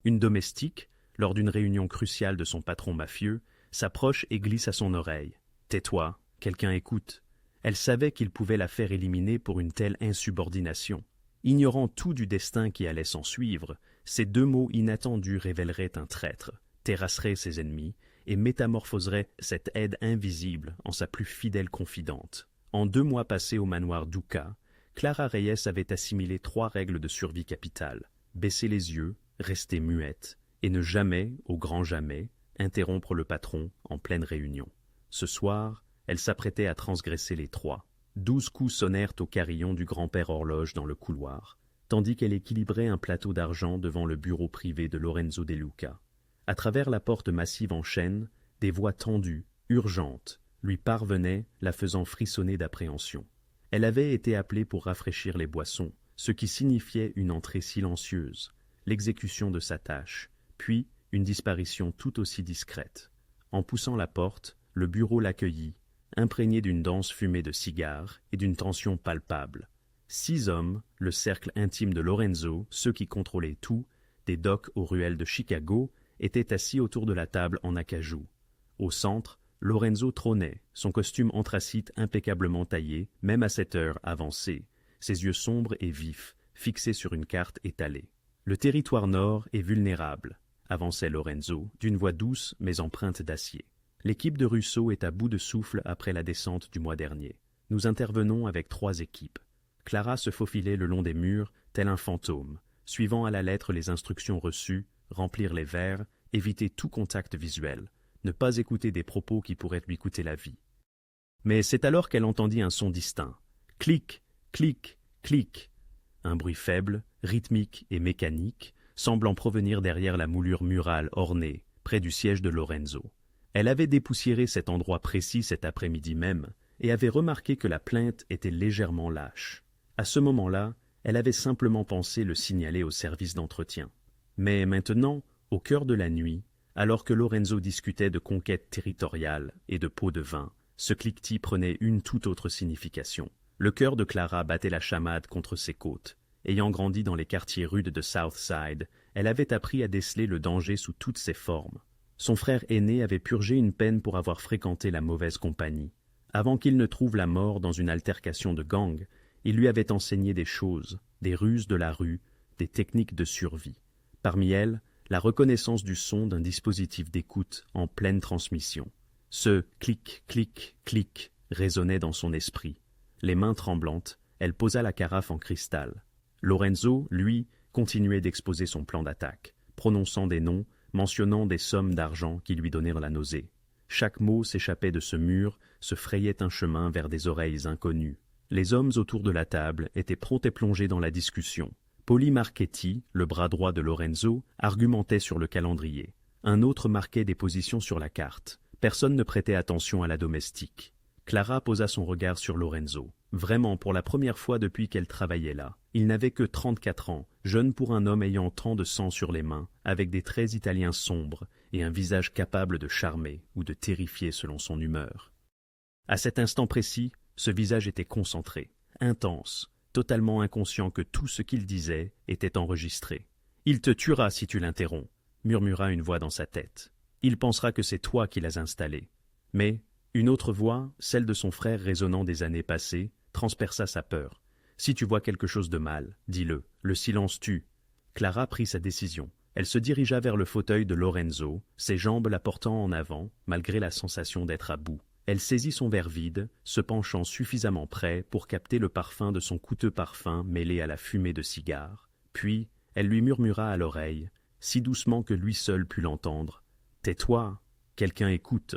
Une domestique, lors d'une réunion cruciale de son patron mafieux, s'approche et glisse à son oreille. « Tais-toi, quelqu'un écoute ». Elle savait qu'il pouvait la faire éliminer pour une telle insubordination. Ignorant tout du destin qui allait s'ensuivre, ces deux mots inattendus révéleraient un traître, terrasseraient ses ennemis et métamorphoseraient cette aide invisible en sa plus fidèle confidente. En 2 mois passés au manoir Duca, Clara Reyes avait assimilé 3 règles de survie capitale: baisser les yeux, rester muette, et ne jamais, au grand jamais, interrompre le patron en pleine réunion. Ce soir, elle s'apprêtait à transgresser les 3. 12 coups sonnèrent au carillon du grand-père horloge dans le couloir, tandis qu'elle équilibrait un plateau d'argent devant le bureau privé de Lorenzo De Luca. À travers la porte massive en chêne, des voix tendues, urgentes, lui parvenaient, la faisant frissonner d'appréhension. Elle avait été appelée pour rafraîchir les boissons, ce qui signifiait une entrée silencieuse, l'exécution de sa tâche, puis une disparition tout aussi discrète. En poussant la porte, le bureau l'accueillit, imprégné d'une dense fumée de cigares et d'une tension palpable. 6 hommes, le cercle intime de Lorenzo, ceux qui contrôlaient tout, des docks aux ruelles de Chicago, étaient assis autour de la table en acajou. Au centre, Lorenzo trônait, son costume anthracite impeccablement taillé, même à cette heure avancée, ses yeux sombres et vifs, fixés sur une carte étalée. Le territoire nord est vulnérable, avançait Lorenzo, d'une voix douce mais empreinte d'acier. L'équipe de Russo est à bout de souffle après la descente du mois dernier. Nous intervenons avec 3 équipes. Clara se faufilait le long des murs, tel un fantôme, suivant à la lettre les instructions reçues, remplir les verres, éviter tout contact visuel, ne pas écouter des propos qui pourraient lui coûter la vie. Mais c'est alors qu'elle entendit un son distinct. Clic, clic, clic. Un bruit faible, rythmique et mécanique, semblant provenir derrière la moulure murale ornée, près du siège de Lorenzo. Elle avait dépoussiéré cet endroit précis cet après-midi même, et avait remarqué que la plainte était légèrement lâche. À ce moment-là, elle avait simplement pensé le signaler au service d'entretien. Mais maintenant, au cœur de la nuit, alors que Lorenzo discutait de conquête territoriale et de pots de vin, ce cliquetis prenait une toute autre signification. Le cœur de Clara battait la chamade contre ses côtes. Ayant grandi dans les quartiers rudes de Southside, elle avait appris à déceler le danger sous toutes ses formes. Son frère aîné avait purgé une peine pour avoir fréquenté la mauvaise compagnie. Avant qu'il ne trouve la mort dans une altercation de gang, il lui avait enseigné des choses, des ruses de la rue, des techniques de survie. Parmi elles, la reconnaissance du son d'un dispositif d'écoute en pleine transmission. Ce clic, clic, clic résonnait dans son esprit. Les mains tremblantes, elle posa la carafe en cristal. Lorenzo, lui, continuait d'exposer son plan d'attaque, prononçant des noms, mentionnant des sommes d'argent qui lui donnèrent la nausée. Chaque mot s'échappait de ce mur, se frayait un chemin vers des oreilles inconnues. Les hommes autour de la table étaient prompts et plongés dans la discussion. Polly Marchetti, le bras droit de Lorenzo, argumentait sur le calendrier. Un autre marquait des positions sur la carte. Personne ne prêtait attention à la domestique. Clara posa son regard sur Lorenzo. Vraiment, pour la première fois depuis qu'elle travaillait là. Il n'avait que 34 ans, jeune pour un homme ayant tant de sang sur les mains, avec des traits italiens sombres et un visage capable de charmer ou de terrifier selon son humeur. À cet instant précis, ce visage était concentré, intense, totalement inconscient que tout ce qu'il disait était enregistré. « Il te tuera si tu l'interromps », murmura une voix dans sa tête. « Il pensera que c'est toi qui l'as installé. » Mais une autre voix, celle de son frère résonnant des années passées, transperça sa peur. « Si tu vois quelque chose de mal, dis-le. Le silence tue. » Clara prit sa décision. Elle se dirigea vers le fauteuil de Lorenzo, ses jambes la portant en avant, malgré la sensation d'être à bout. Elle saisit son verre vide, se penchant suffisamment près pour capter le parfum de son coûteux parfum mêlé à la fumée de cigare. Puis, elle lui murmura à l'oreille, si doucement que lui seul put l'entendre. « Tais-toi, quelqu'un écoute. »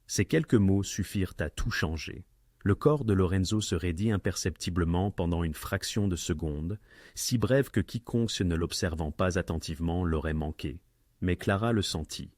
Ces quelques mots suffirent à tout changer. Le corps de Lorenzo se raidit imperceptiblement pendant une fraction de seconde, si brève que quiconque ne l'observant pas attentivement l'aurait manqué. Mais Clara le sentit.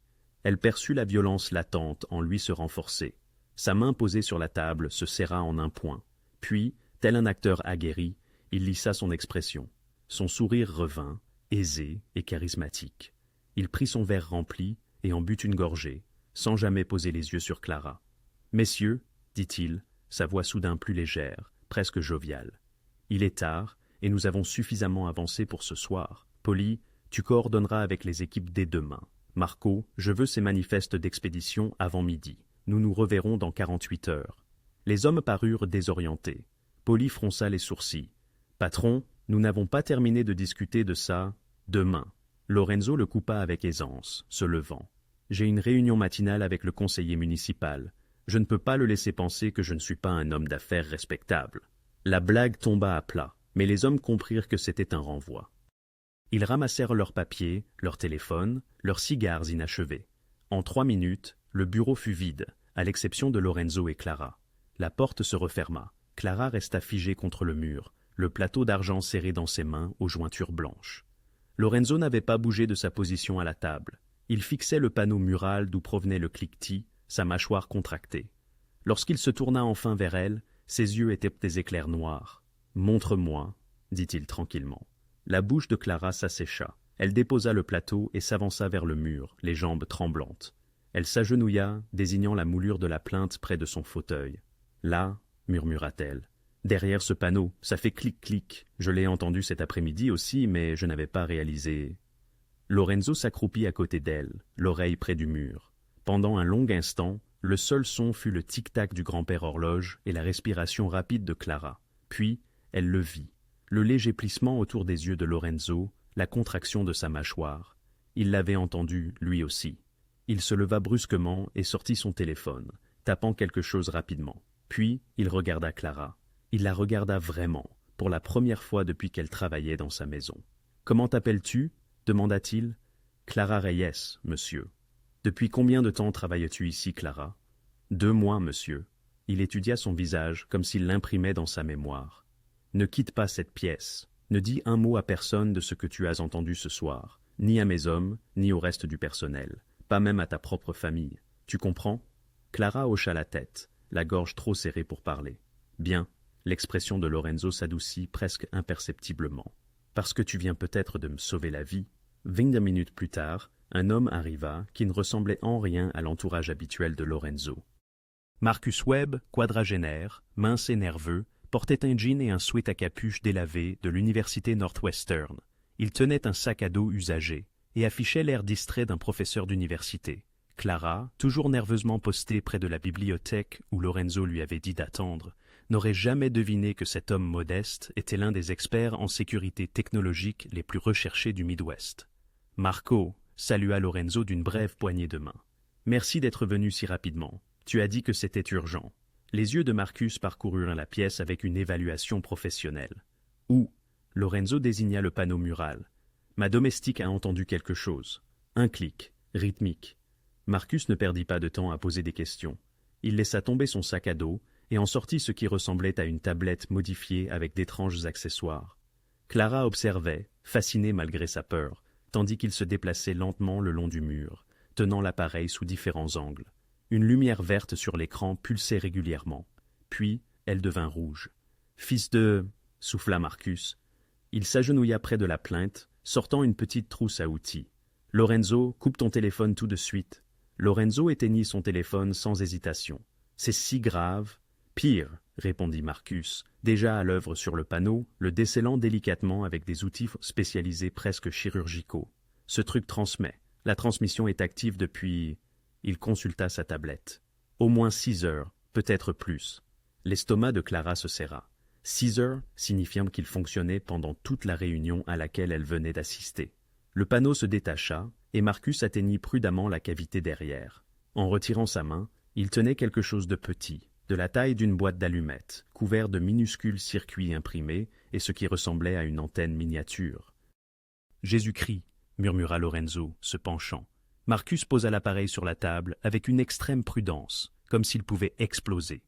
Elle perçut la violence latente en lui se renforcer. Sa main posée sur la table se serra en un point. Puis, tel un acteur aguerri, il lissa son expression. Son sourire revint, aisé et charismatique. Il prit son verre rempli et en but une gorgée, sans jamais poser les yeux sur Clara. « Messieurs, dit-il, sa voix soudain plus légère, presque joviale. Il est tard, et nous avons suffisamment avancé pour ce soir. Polly, Tu coordonneras avec les équipes dès demain. Marco, je veux ces manifestes d'expédition avant midi. Nous nous reverrons dans 48 heures. » Les hommes parurent désorientés. Paulie fronça les sourcils. « Patron, nous n'avons pas terminé de discuter de ça. Demain. » Lorenzo le coupa avec aisance, se levant. « J'ai une réunion matinale avec le conseiller municipal. Je ne peux pas le laisser penser que je ne suis pas un homme d'affaires respectable. » La blague tomba à plat, mais les hommes comprirent que c'était un renvoi. Ils ramassèrent leurs papiers, leurs téléphones, leurs cigares inachevés. En 3 minutes, le bureau fut vide, à l'exception de Lorenzo et Clara. La porte se referma. Clara resta figée contre le mur, le plateau d'argent serré dans ses mains aux jointures blanches. Lorenzo n'avait pas bougé de sa position à la table. Il fixait le panneau mural d'où provenait le cliquetis, sa mâchoire contractée. Lorsqu'il se tourna enfin vers elle, ses yeux étaient des éclairs noirs. « Montre-moi, » dit-il tranquillement. La bouche de Clara s'assécha. Elle déposa le plateau et s'avança vers le mur, les jambes tremblantes. Elle s'agenouilla, désignant la moulure de la plainte près de son fauteuil. « Là, » murmura-t-elle. « Derrière ce panneau, ça fait clic-clic. Je l'ai entendu cet après-midi aussi, mais je n'avais pas réalisé. » Lorenzo s'accroupit à côté d'elle, l'oreille près du mur. Pendant un long instant, le seul son fut le tic-tac du grand-père horloge et la respiration rapide de Clara. Puis, elle le vit. Le léger plissement autour des yeux de Lorenzo, la contraction de sa mâchoire. Il l'avait entendu, lui aussi. Il se leva brusquement et sortit son téléphone, tapant quelque chose rapidement. Puis, il regarda Clara. Il la regarda vraiment, pour la première fois depuis qu'elle travaillait dans sa maison. « Comment t'appelles-tu » demanda-t-il. « Clara Reyes, monsieur. »« Depuis combien de temps travailles-tu ici, Clara ?»« 2 mois, monsieur. » Il étudia son visage comme s'il l'imprimait dans sa mémoire. « Ne quitte pas cette pièce. Ne dis un mot à personne de ce que tu as entendu ce soir, ni à mes hommes, ni au reste du personnel, pas même à ta propre famille. Tu comprends ?» Clara hocha la tête, la gorge trop serrée pour parler. « Bien. » L'expression de Lorenzo s'adoucit presque imperceptiblement. « Parce que tu viens peut-être de me sauver la vie. » 20 minutes plus tard, un homme arriva qui ne ressemblait en rien à l'entourage habituel de Lorenzo. Marcus Webb, quadragénaire, mince et nerveux, portait un jean et un sweat à capuche délavé de l'université Northwestern. Il tenait un sac à dos usagé et affichait l'air distrait d'un professeur d'université. Clara, toujours nerveusement postée près de la bibliothèque où Lorenzo lui avait dit d'attendre, n'aurait jamais deviné que cet homme modeste était l'un des experts en sécurité technologique les plus recherchés du Midwest. Marco salua Lorenzo d'une brève poignée de main. « Merci d'être venu si rapidement. Tu as dit que c'était urgent. » Les yeux de Marcus parcoururent la pièce avec une évaluation professionnelle. « Où ?» Lorenzo désigna le panneau mural. « Ma domestique a entendu quelque chose. Un clic, rythmique. » Marcus ne perdit pas de temps à poser des questions. Il laissa tomber son sac à dos et en sortit ce qui ressemblait à une tablette modifiée avec d'étranges accessoires. Clara observait, fascinée malgré sa peur, tandis qu'il se déplaçait lentement le long du mur, tenant l'appareil sous différents angles. Une lumière verte sur l'écran pulsait régulièrement. Puis, elle devint rouge. « Fils de... » souffla Marcus. Il s'agenouilla près de la plainte, sortant une petite trousse à outils. « Lorenzo, coupe ton téléphone tout de suite. » Lorenzo éteignit son téléphone sans hésitation. « C'est si grave. »« Pire, » répondit Marcus, déjà à l'œuvre sur le panneau, le décellant délicatement avec des outils spécialisés presque chirurgicaux. « Ce truc transmet. La transmission est active depuis... » Il consulta sa tablette. « Au moins 6 heures, peut-être plus. » L'estomac de Clara se serra. 6 heures signifiant qu'il fonctionnait pendant toute la réunion à laquelle elle venait d'assister. Le panneau se détacha, et Marcus atteignit prudemment la cavité derrière. En retirant sa main, il tenait quelque chose de petit, de la taille d'une boîte d'allumettes, couvert de minuscules circuits imprimés et ce qui ressemblait à une antenne miniature. « Jésus-Christ » murmura Lorenzo, se penchant. Marcus posa l'appareil sur la table avec une extrême prudence, comme s'il pouvait exploser.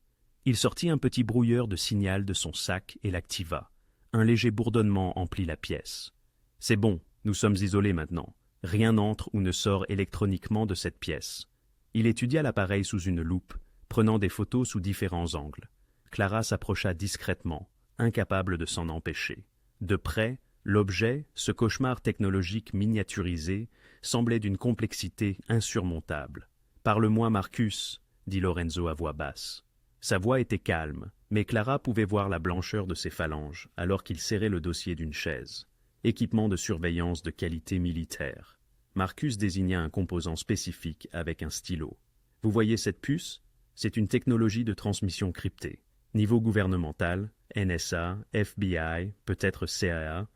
Il sortit un petit brouilleur de signal de son sac et l'activa. Un léger bourdonnement emplit la pièce. « C'est bon, nous sommes isolés maintenant. Rien n'entre ou ne sort électroniquement de cette pièce. » Il étudia l'appareil sous une loupe, prenant des photos sous différents angles. Clara s'approcha discrètement, incapable de s'en empêcher. De près, l'objet, ce cauchemar technologique miniaturisé, semblait d'une complexité insurmontable. « Parle-moi, Marcus, » dit Lorenzo à voix basse. Sa voix était calme, mais Clara pouvait voir la blancheur de ses phalanges alors qu'il serrait le dossier d'une chaise. Équipement de surveillance de qualité militaire. Marcus désigna un composant spécifique avec un stylo. Vous voyez cette puce? C'est une technologie de transmission cryptée. Niveau gouvernemental, NSA, FBI, peut-être CAA,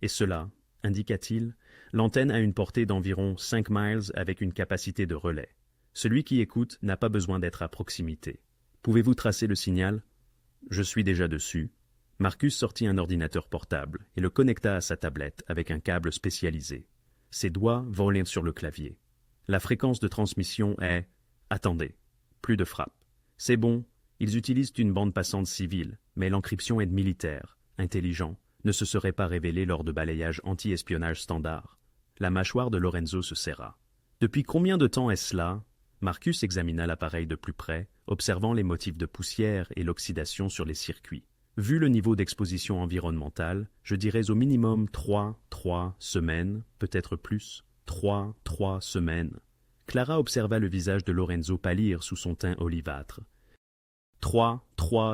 et cela, indiqua-t-il, l'antenne a une portée d'environ 5 miles avec une capacité de relais. Celui qui écoute n'a pas besoin d'être à proximité. Pouvez-vous tracer le signal? Je suis déjà dessus. Marcus sortit un ordinateur portable et le connecta à sa tablette avec un câble spécialisé. Ses doigts volèrent sur le clavier. La fréquence de transmission est... Attendez, plus de frappe. C'est bon, ils utilisent une bande passante civile, mais l'encryption est militaire, intelligent, ne se serait pas révélé lors de balayages anti-espionnage standard. La mâchoire de Lorenzo se serra. Depuis combien de temps est-ce là? Marcus examina l'appareil de plus près, observant les motifs de poussière et l'oxydation sur les circuits. Vu le niveau d'exposition environnementale, je dirais au minimum 3 semaines, peut-être plus. 3 semaines. Clara observa le visage de Lorenzo pâlir sous son teint olivâtre. 3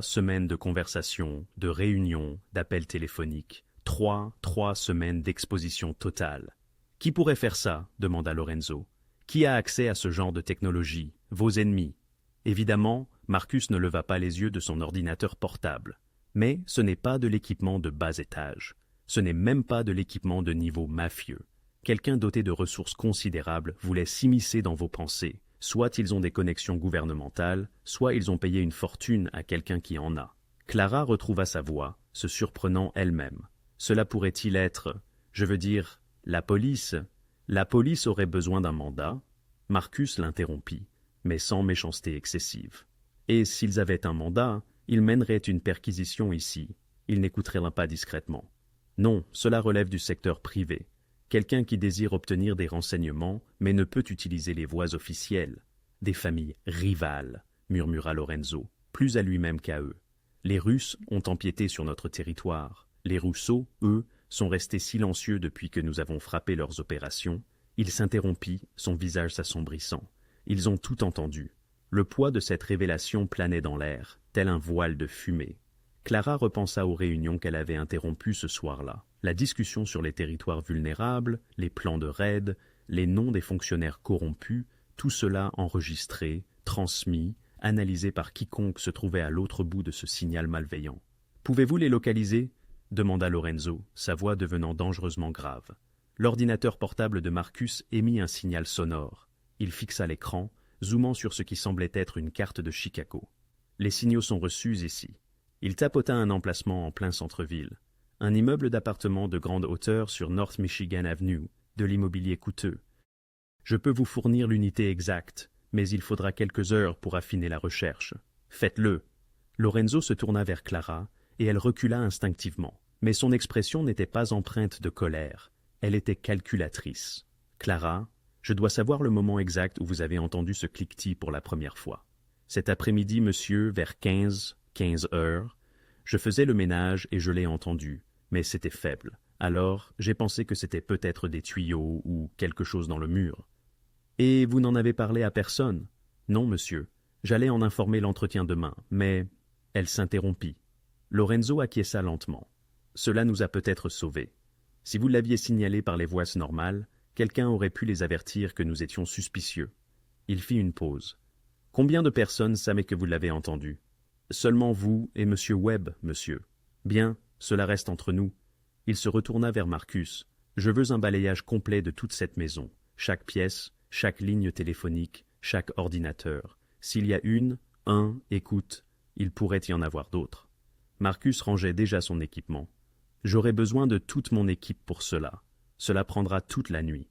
semaines de conversation, de réunions, d'appels téléphoniques. 3 semaines d'exposition totale. Qui pourrait faire ça? Demanda Lorenzo. Qui a accès à ce genre de technologie? Vos ennemis. Évidemment, Marcus ne leva pas les yeux de son ordinateur portable. Mais ce n'est pas de l'équipement de bas étage. Ce n'est même pas de l'équipement de niveau mafieux. Quelqu'un doté de ressources considérables voulait s'immiscer dans vos pensées. Soit ils ont des connexions gouvernementales, soit ils ont payé une fortune à quelqu'un qui en a. Clara retrouva sa voix, se surprenant elle-même. Cela pourrait-il être, je veux dire, la police? La police aurait besoin d'un mandat? Marcus l'interrompit, mais sans méchanceté excessive. Et s'ils avaient un mandat, ils mèneraient une perquisition ici. Ils n'écouteraient pas discrètement. Non, cela relève du secteur privé. Quelqu'un qui désire obtenir des renseignements, mais ne peut utiliser les voies officielles. Des familles rivales, murmura Lorenzo, plus à lui-même qu'à eux. Les Russes ont empiété sur notre territoire. Les Rousseau, eux, sont restés silencieux depuis que nous avons frappé leurs opérations. Il s'interrompit, son visage s'assombrissant. Ils ont tout entendu. Le poids de cette révélation planait dans l'air, tel un voile de fumée. Clara repensa aux réunions qu'elle avait interrompues ce soir-là. La discussion sur les territoires vulnérables, les plans de raid, les noms des fonctionnaires corrompus, tout cela enregistré, transmis, analysé par quiconque se trouvait à l'autre bout de ce signal malveillant. « Pouvez-vous les localiser » demanda Lorenzo, sa voix devenant dangereusement grave. L'ordinateur portable de Marcus émit un signal sonore. Il fixa l'écran, zoomant sur ce qui semblait être une carte de Chicago. « Les signaux sont reçus ici. » Il tapota un emplacement en plein centre-ville. Un immeuble d'appartements de grande hauteur sur North Michigan Avenue, de l'immobilier coûteux. Je peux vous fournir l'unité exacte, mais il faudra quelques heures pour affiner la recherche. Faites-le. Lorenzo se tourna vers Clara, et elle recula instinctivement. Mais son expression n'était pas empreinte de colère. Elle était calculatrice. Clara, je dois savoir le moment exact où vous avez entendu ce cliquetis pour la première fois. Cet après-midi, monsieur, vers 15 heures, je faisais le ménage et je l'ai entendu, mais c'était faible. Alors, j'ai pensé que c'était peut-être des tuyaux ou quelque chose dans le mur. Et vous n'en avez parlé à personne? Non, monsieur. J'allais en informer l'entretien demain, mais... Elle s'interrompit. Lorenzo acquiesça lentement. Cela nous a peut-être sauvés. Si vous l'aviez signalé par les voies normales, quelqu'un aurait pu les avertir que nous étions suspicieux. Il fit une pause. Combien de personnes savaient que vous l'avez entendu? Seulement vous et M. Webb, monsieur. Bien, cela reste entre nous. Il se retourna vers Marcus. Je veux un balayage complet de toute cette maison. Chaque pièce, chaque ligne téléphonique, chaque ordinateur. S'il y a un, écoute, il pourrait y en avoir d'autres. Marcus rangeait déjà son équipement. J'aurai besoin de toute mon équipe pour cela. Cela prendra toute la nuit.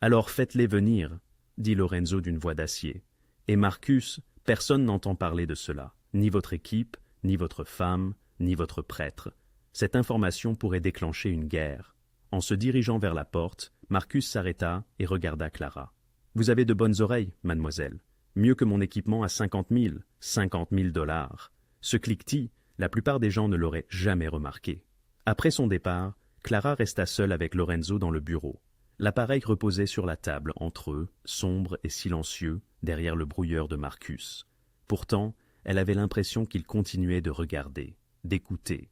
Alors faites-les venir, dit Lorenzo d'une voix d'acier. Et Marcus, personne n'entend parler de cela. Ni votre équipe, ni votre femme, ni votre prêtre. Cette information pourrait déclencher une guerre. En se dirigeant vers la porte, Marcus s'arrêta et regarda Clara. « Vous avez de bonnes oreilles, mademoiselle. Mieux que mon équipement à 50 000 $. Ce cliquetis, la plupart des gens ne l'auraient jamais remarqué. » Après son départ, Clara resta seule avec Lorenzo dans le bureau. L'appareil reposait sur la table entre eux, sombre et silencieux, derrière le brouilleur de Marcus. Pourtant, elle avait l'impression qu'il continuait de regarder, d'écouter.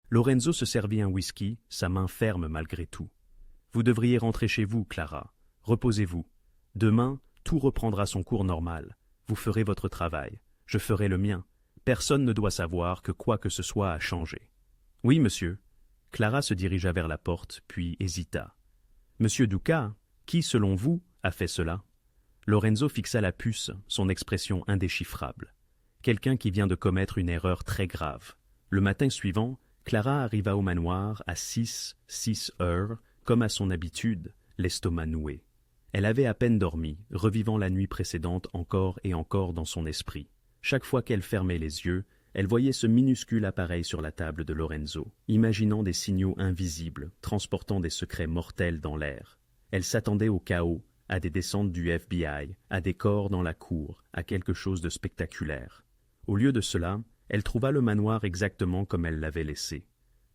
Lorenzo se servit un whisky, sa main ferme malgré tout. « Vous devriez rentrer chez vous, Clara. Reposez-vous. Demain, tout reprendra son cours normal. Vous ferez votre travail. Je ferai le mien. Personne ne doit savoir que quoi que ce soit a changé. »« Oui, monsieur. » Clara se dirigea vers la porte, puis hésita. « Monsieur Duca, qui, selon vous, a fait cela ?» Lorenzo fixa la puce, son expression indéchiffrable. Quelqu'un qui vient de commettre une erreur très grave. Le matin suivant, Clara arriva au manoir à 6 heures, comme à son habitude, l'estomac noué. Elle avait à peine dormi, revivant la nuit précédente encore et encore dans son esprit. Chaque fois qu'elle fermait les yeux, elle voyait ce minuscule appareil sur la table de Lorenzo, imaginant des signaux invisibles, transportant des secrets mortels dans l'air. Elle s'attendait au chaos, à des descentes du FBI, à des corps dans la cour, à quelque chose de spectaculaire. Au lieu de cela, elle trouva le manoir exactement comme elle l'avait laissé.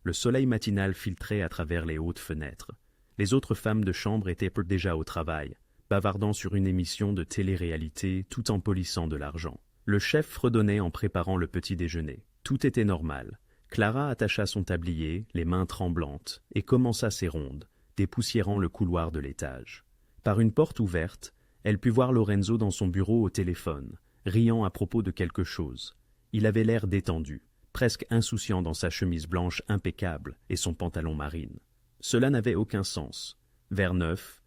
Le soleil matinal filtrait à travers les hautes fenêtres. Les autres femmes de chambre étaient déjà au travail, bavardant sur une émission de télé-réalité tout en polissant de l'argent. Le chef fredonnait en préparant le petit déjeuner. Tout était normal. Clara attacha son tablier, les mains tremblantes, et commença ses rondes, dépoussiérant le couloir de l'étage. Par une porte ouverte, elle put voir Lorenzo dans son bureau au téléphone, riant à propos de quelque chose. Il avait l'air détendu, presque insouciant dans sa chemise blanche impeccable et son pantalon marine. Cela n'avait aucun sens. Vers 9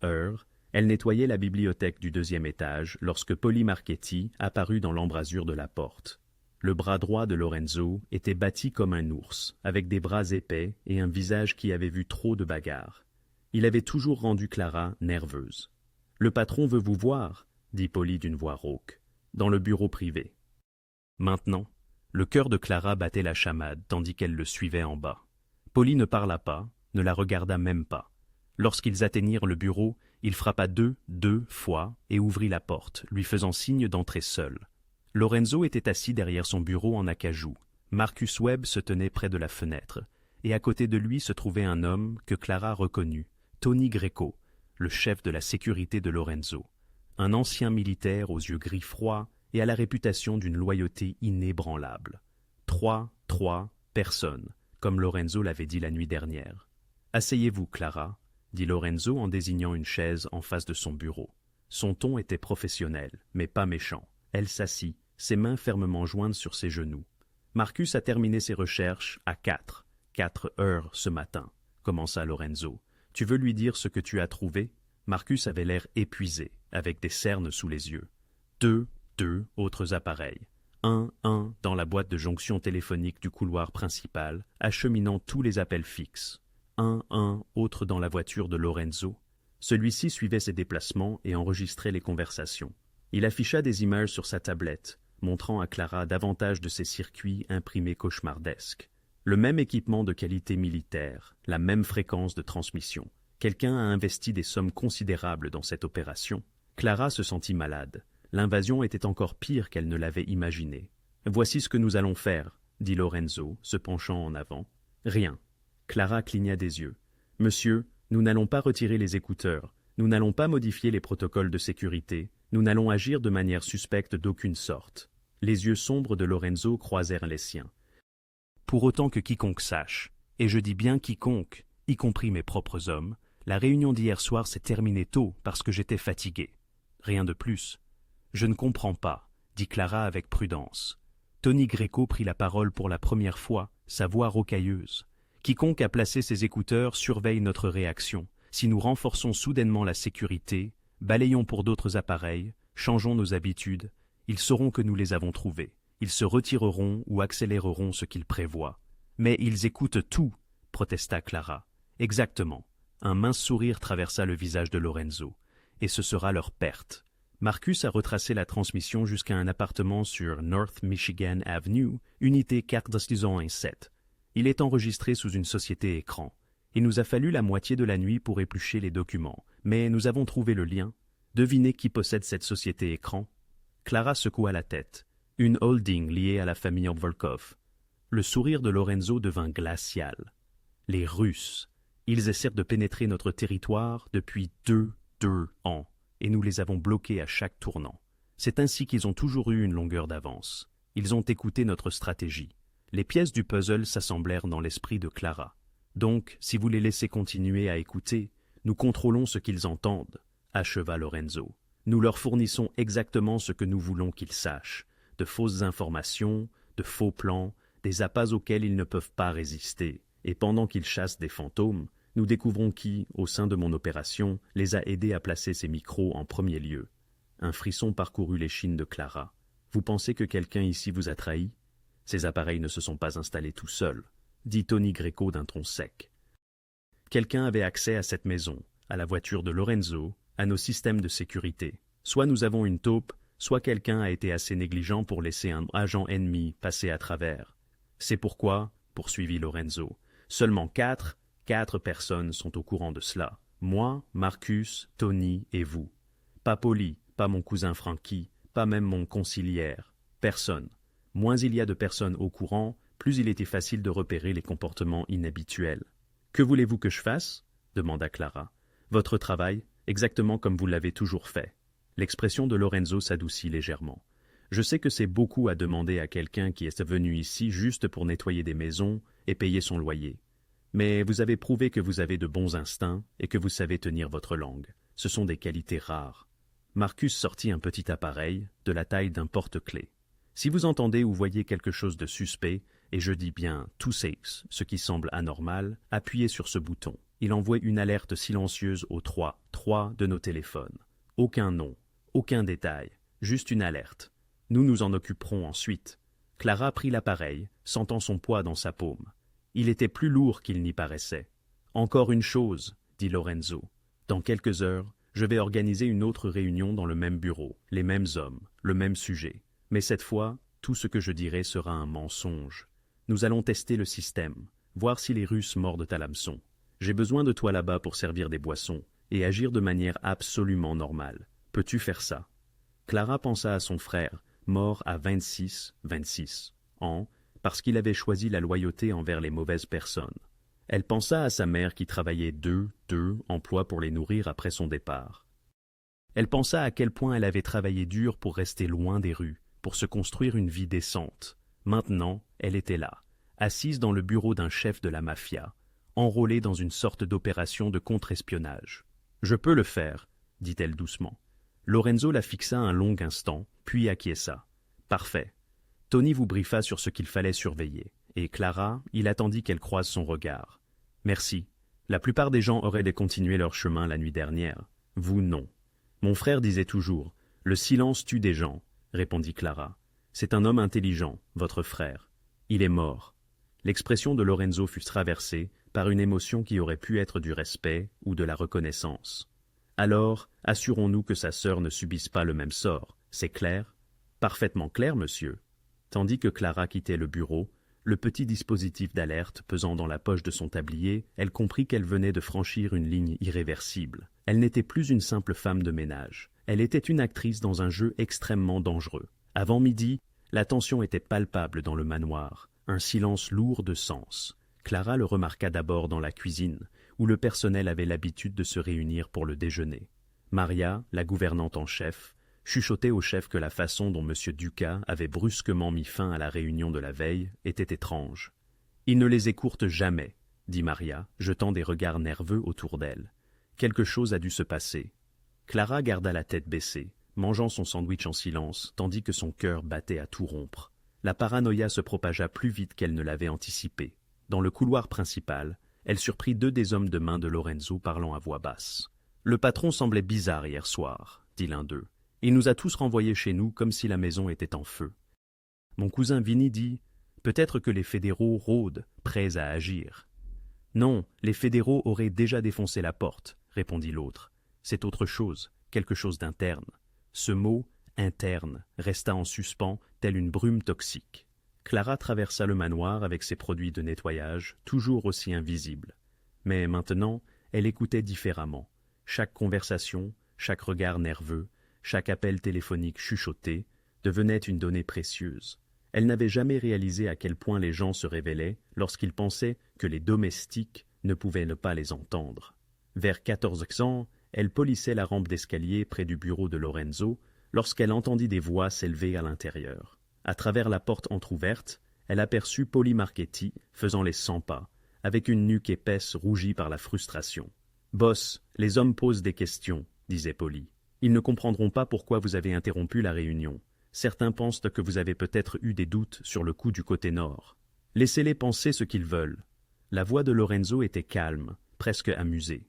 heures, elle nettoyait la bibliothèque du 2e étage lorsque Polly Marchetti apparut dans l'embrasure de la porte. Le bras droit de Lorenzo était bâti comme un ours, avec des bras épais et un visage qui avait vu trop de bagarres. Il avait toujours rendu Clara nerveuse. « Le patron veut vous voir », dit Polly d'une voix rauque, dans le bureau privé. Maintenant, le cœur de Clara battait la chamade tandis qu'elle le suivait en bas. Polly ne parla pas, ne la regarda même pas. Lorsqu'ils atteignirent le bureau, il frappa deux fois et ouvrit la porte, lui faisant signe d'entrer seul. Lorenzo était assis derrière son bureau en acajou. Marcus Webb se tenait près de la fenêtre, et à côté de lui se trouvait un homme que Clara reconnut, Tony Greco, le chef de la sécurité de Lorenzo. Un ancien militaire aux yeux gris froids et à la réputation d'une loyauté inébranlable. Trois personnes, comme Lorenzo l'avait dit la nuit dernière. « Asseyez-vous, Clara », dit Lorenzo en désignant une chaise en face de son bureau. Son ton était professionnel, mais pas méchant. Elle s'assit, ses mains fermement jointes sur ses genoux. « Marcus a terminé ses recherches à 4 heures ce matin, » commença Lorenzo. « Tu veux lui dire ce que tu as trouvé ?» Marcus avait l'air épuisé, avec des cernes sous les yeux. Deux autres appareils. Un dans la boîte de jonction téléphonique du couloir principal, acheminant tous les appels fixes. Un autre dans la voiture de Lorenzo. Celui-ci suivait ses déplacements et enregistrait les conversations. Il afficha des images sur sa tablette, montrant à Clara davantage de ces circuits imprimés cauchemardesques. Le même équipement de qualité militaire, la même fréquence de transmission. Quelqu'un a investi des sommes considérables dans cette opération. Clara se sentit malade. L'invasion était encore pire qu'elle ne l'avait imaginé. « Voici ce que nous allons faire, » dit Lorenzo, se penchant en avant. « Rien. » Clara cligna des yeux. « Monsieur, nous n'allons pas retirer les écouteurs. Nous n'allons pas modifier les protocoles de sécurité. Nous n'allons agir de manière suspecte d'aucune sorte. » Les yeux sombres de Lorenzo croisèrent les siens. « Pour autant que quiconque sache, et je dis bien quiconque, y compris mes propres hommes, la réunion d'hier soir s'est terminée tôt parce que j'étais fatigué. Rien de plus. » « Je ne comprends pas, » dit Clara avec prudence. Tony Greco prit la parole pour la première fois, sa voix rocailleuse. « Quiconque a placé ses écouteurs surveille notre réaction. Si nous renforçons soudainement la sécurité, balayons pour d'autres appareils, changeons nos habitudes, ils sauront que nous les avons trouvés. Ils se retireront ou accéléreront ce qu'ils prévoient. »« Mais ils écoutent tout, » protesta Clara. « Exactement. » Un mince sourire traversa le visage de Lorenzo. « Et ce sera leur perte. » Marcus a retracé la transmission jusqu'à un appartement sur North Michigan Avenue, unité 427. Il est enregistré sous une société écran. Il nous a fallu la moitié de la nuit pour éplucher les documents, mais nous avons trouvé le lien. Devinez qui possède cette société écran? Clara secoua la tête. Une holding liée à la famille Volkov. Le sourire de Lorenzo devint glacial. Les Russes. Ils essaient de pénétrer notre territoire depuis deux ans. Et nous les avons bloqués à chaque tournant. C'est ainsi qu'ils ont toujours eu une longueur d'avance. Ils ont écouté notre stratégie. Les pièces du puzzle s'assemblèrent dans l'esprit de Clara. Donc, si vous les laissez continuer à écouter, nous contrôlons ce qu'ils entendent, acheva Lorenzo. Nous leur fournissons exactement ce que nous voulons qu'ils sachent, de fausses informations, de faux plans, des appâts auxquels ils ne peuvent pas résister. Et pendant qu'ils chassent des fantômes, nous découvrons qui, au sein de mon opération, les a aidés à placer ces micros en premier lieu. Un frisson parcourut l'échine de Clara. Vous pensez que quelqu'un ici vous a trahi? Ces appareils ne se sont pas installés tout seuls, dit Tony Greco d'un ton sec. Quelqu'un avait accès à cette maison, à la voiture de Lorenzo, à nos systèmes de sécurité. Soit nous avons une taupe, soit quelqu'un a été assez négligent pour laisser un agent ennemi passer à travers. C'est pourquoi, poursuivit Lorenzo, seulement quatre personnes sont au courant de cela. Moi, Marcus, Tony et vous. Pas Polly, pas mon cousin Frankie, pas même mon conciliaire. Personne. Moins il y a de personnes au courant, plus il était facile de repérer les comportements inhabituels. Que voulez-vous que je fasse? Demanda Clara. Votre travail, exactement comme vous l'avez toujours fait. L'expression de Lorenzo s'adoucit légèrement. Je sais que c'est beaucoup à demander à quelqu'un qui est venu ici juste pour nettoyer des maisons et payer son loyer. Mais vous avez prouvé que vous avez de bons instincts et que vous savez tenir votre langue. Ce sont des qualités rares. Marcus sortit un petit appareil, de la taille d'un porte-clés. Si vous entendez ou voyez quelque chose de suspect, et je dis bien « to safe », ce qui semble anormal, appuyez sur ce bouton. Il envoie une alerte silencieuse aux trois de nos téléphones. Aucun nom, aucun détail, juste une alerte. Nous nous en occuperons ensuite. Clara prit l'appareil, sentant son poids dans sa paume. Il était plus lourd qu'il n'y paraissait. « Encore une chose, » dit Lorenzo. « Dans quelques heures, je vais organiser une autre réunion dans le même bureau, les mêmes hommes, le même sujet. Mais cette fois, tout ce que je dirai sera un mensonge. Nous allons tester le système, voir si les Russes mordent à l'hameçon. J'ai besoin de toi là-bas pour servir des boissons et agir de manière absolument normale. Peux-tu faire ça? » Clara pensa à son frère, mort à 26 ans, parce qu'il avait choisi la loyauté envers les mauvaises personnes. Elle pensa à sa mère qui travaillait deux emplois pour les nourrir après son départ. Elle pensa à quel point elle avait travaillé dur pour rester loin des rues, pour se construire une vie décente. Maintenant, elle était là, assise dans le bureau d'un chef de la mafia, enrôlée dans une sorte d'opération de contre-espionnage. « Je peux le faire, » dit-elle doucement. Lorenzo la fixa un long instant, puis acquiesça. « Parfait. » Tony vous briefa sur ce qu'il fallait surveiller, et Clara, il attendit qu'elle croise son regard. « Merci. La plupart des gens auraient continué leur chemin la nuit dernière. Vous, non. Mon frère disait toujours, « Le silence tue des gens », répondit Clara. « C'est un homme intelligent, votre frère. Il est mort. » L'expression de Lorenzo fut traversée par une émotion qui aurait pu être du respect ou de la reconnaissance. « Alors, assurons-nous que sa sœur ne subisse pas le même sort. C'est clair? »« Parfaitement clair, monsieur. » Tandis que Clara quittait le bureau, le petit dispositif d'alerte pesant dans la poche de son tablier, elle comprit qu'elle venait de franchir une ligne irréversible. Elle n'était plus une simple femme de ménage. Elle était une actrice dans un jeu extrêmement dangereux. Avant midi, la tension était palpable dans le manoir, un silence lourd de sens. Clara le remarqua d'abord dans la cuisine, où le personnel avait l'habitude de se réunir pour le déjeuner. Maria, la gouvernante en chef, chuchotait au chef que la façon dont M. Ducas avait brusquement mis fin à la réunion de la veille était étrange. « Il ne les écourte jamais, » dit Maria, jetant des regards nerveux autour d'elle. Quelque chose a dû se passer. Clara garda la tête baissée, mangeant son sandwich en silence, tandis que son cœur battait à tout rompre. La paranoïa se propagea plus vite qu'elle ne l'avait anticipé. Dans le couloir principal, elle surprit deux des hommes de main de Lorenzo parlant à voix basse. « Le patron semblait bizarre hier soir, » dit l'un d'eux. « Il nous a tous renvoyés chez nous comme si la maison était en feu. » Mon cousin Vinny dit « Peut-être que les fédéraux rôdent, prêts à agir. » « Non, les fédéraux auraient déjà défoncé la porte, » répondit l'autre. « C'est autre chose, quelque chose d'interne. » Ce mot « interne » resta en suspens, tel une brume toxique. Clara traversa le manoir avec ses produits de nettoyage, toujours aussi invisibles. Mais maintenant, elle écoutait différemment. Chaque conversation, chaque regard nerveux, chaque appel téléphonique chuchoté devenait une donnée précieuse. Elle n'avait jamais réalisé à quel point les gens se révélaient lorsqu'ils pensaient que les domestiques ne pouvaient ne pas les entendre. Vers 14 ans, elle polissait la rampe d'escalier près du bureau de Lorenzo lorsqu'elle entendit des voix s'élever à l'intérieur. À travers la porte entr'ouverte, elle aperçut Polly Marchetti faisant les 100 pas, avec une nuque épaisse rougie par la frustration. « Boss, les hommes posent des questions, » disait Polly. « Ils ne comprendront pas pourquoi vous avez interrompu la réunion. Certains pensent que vous avez peut-être eu des doutes sur le coup du côté nord. Laissez-les penser ce qu'ils veulent. » La voix de Lorenzo était calme, presque amusée.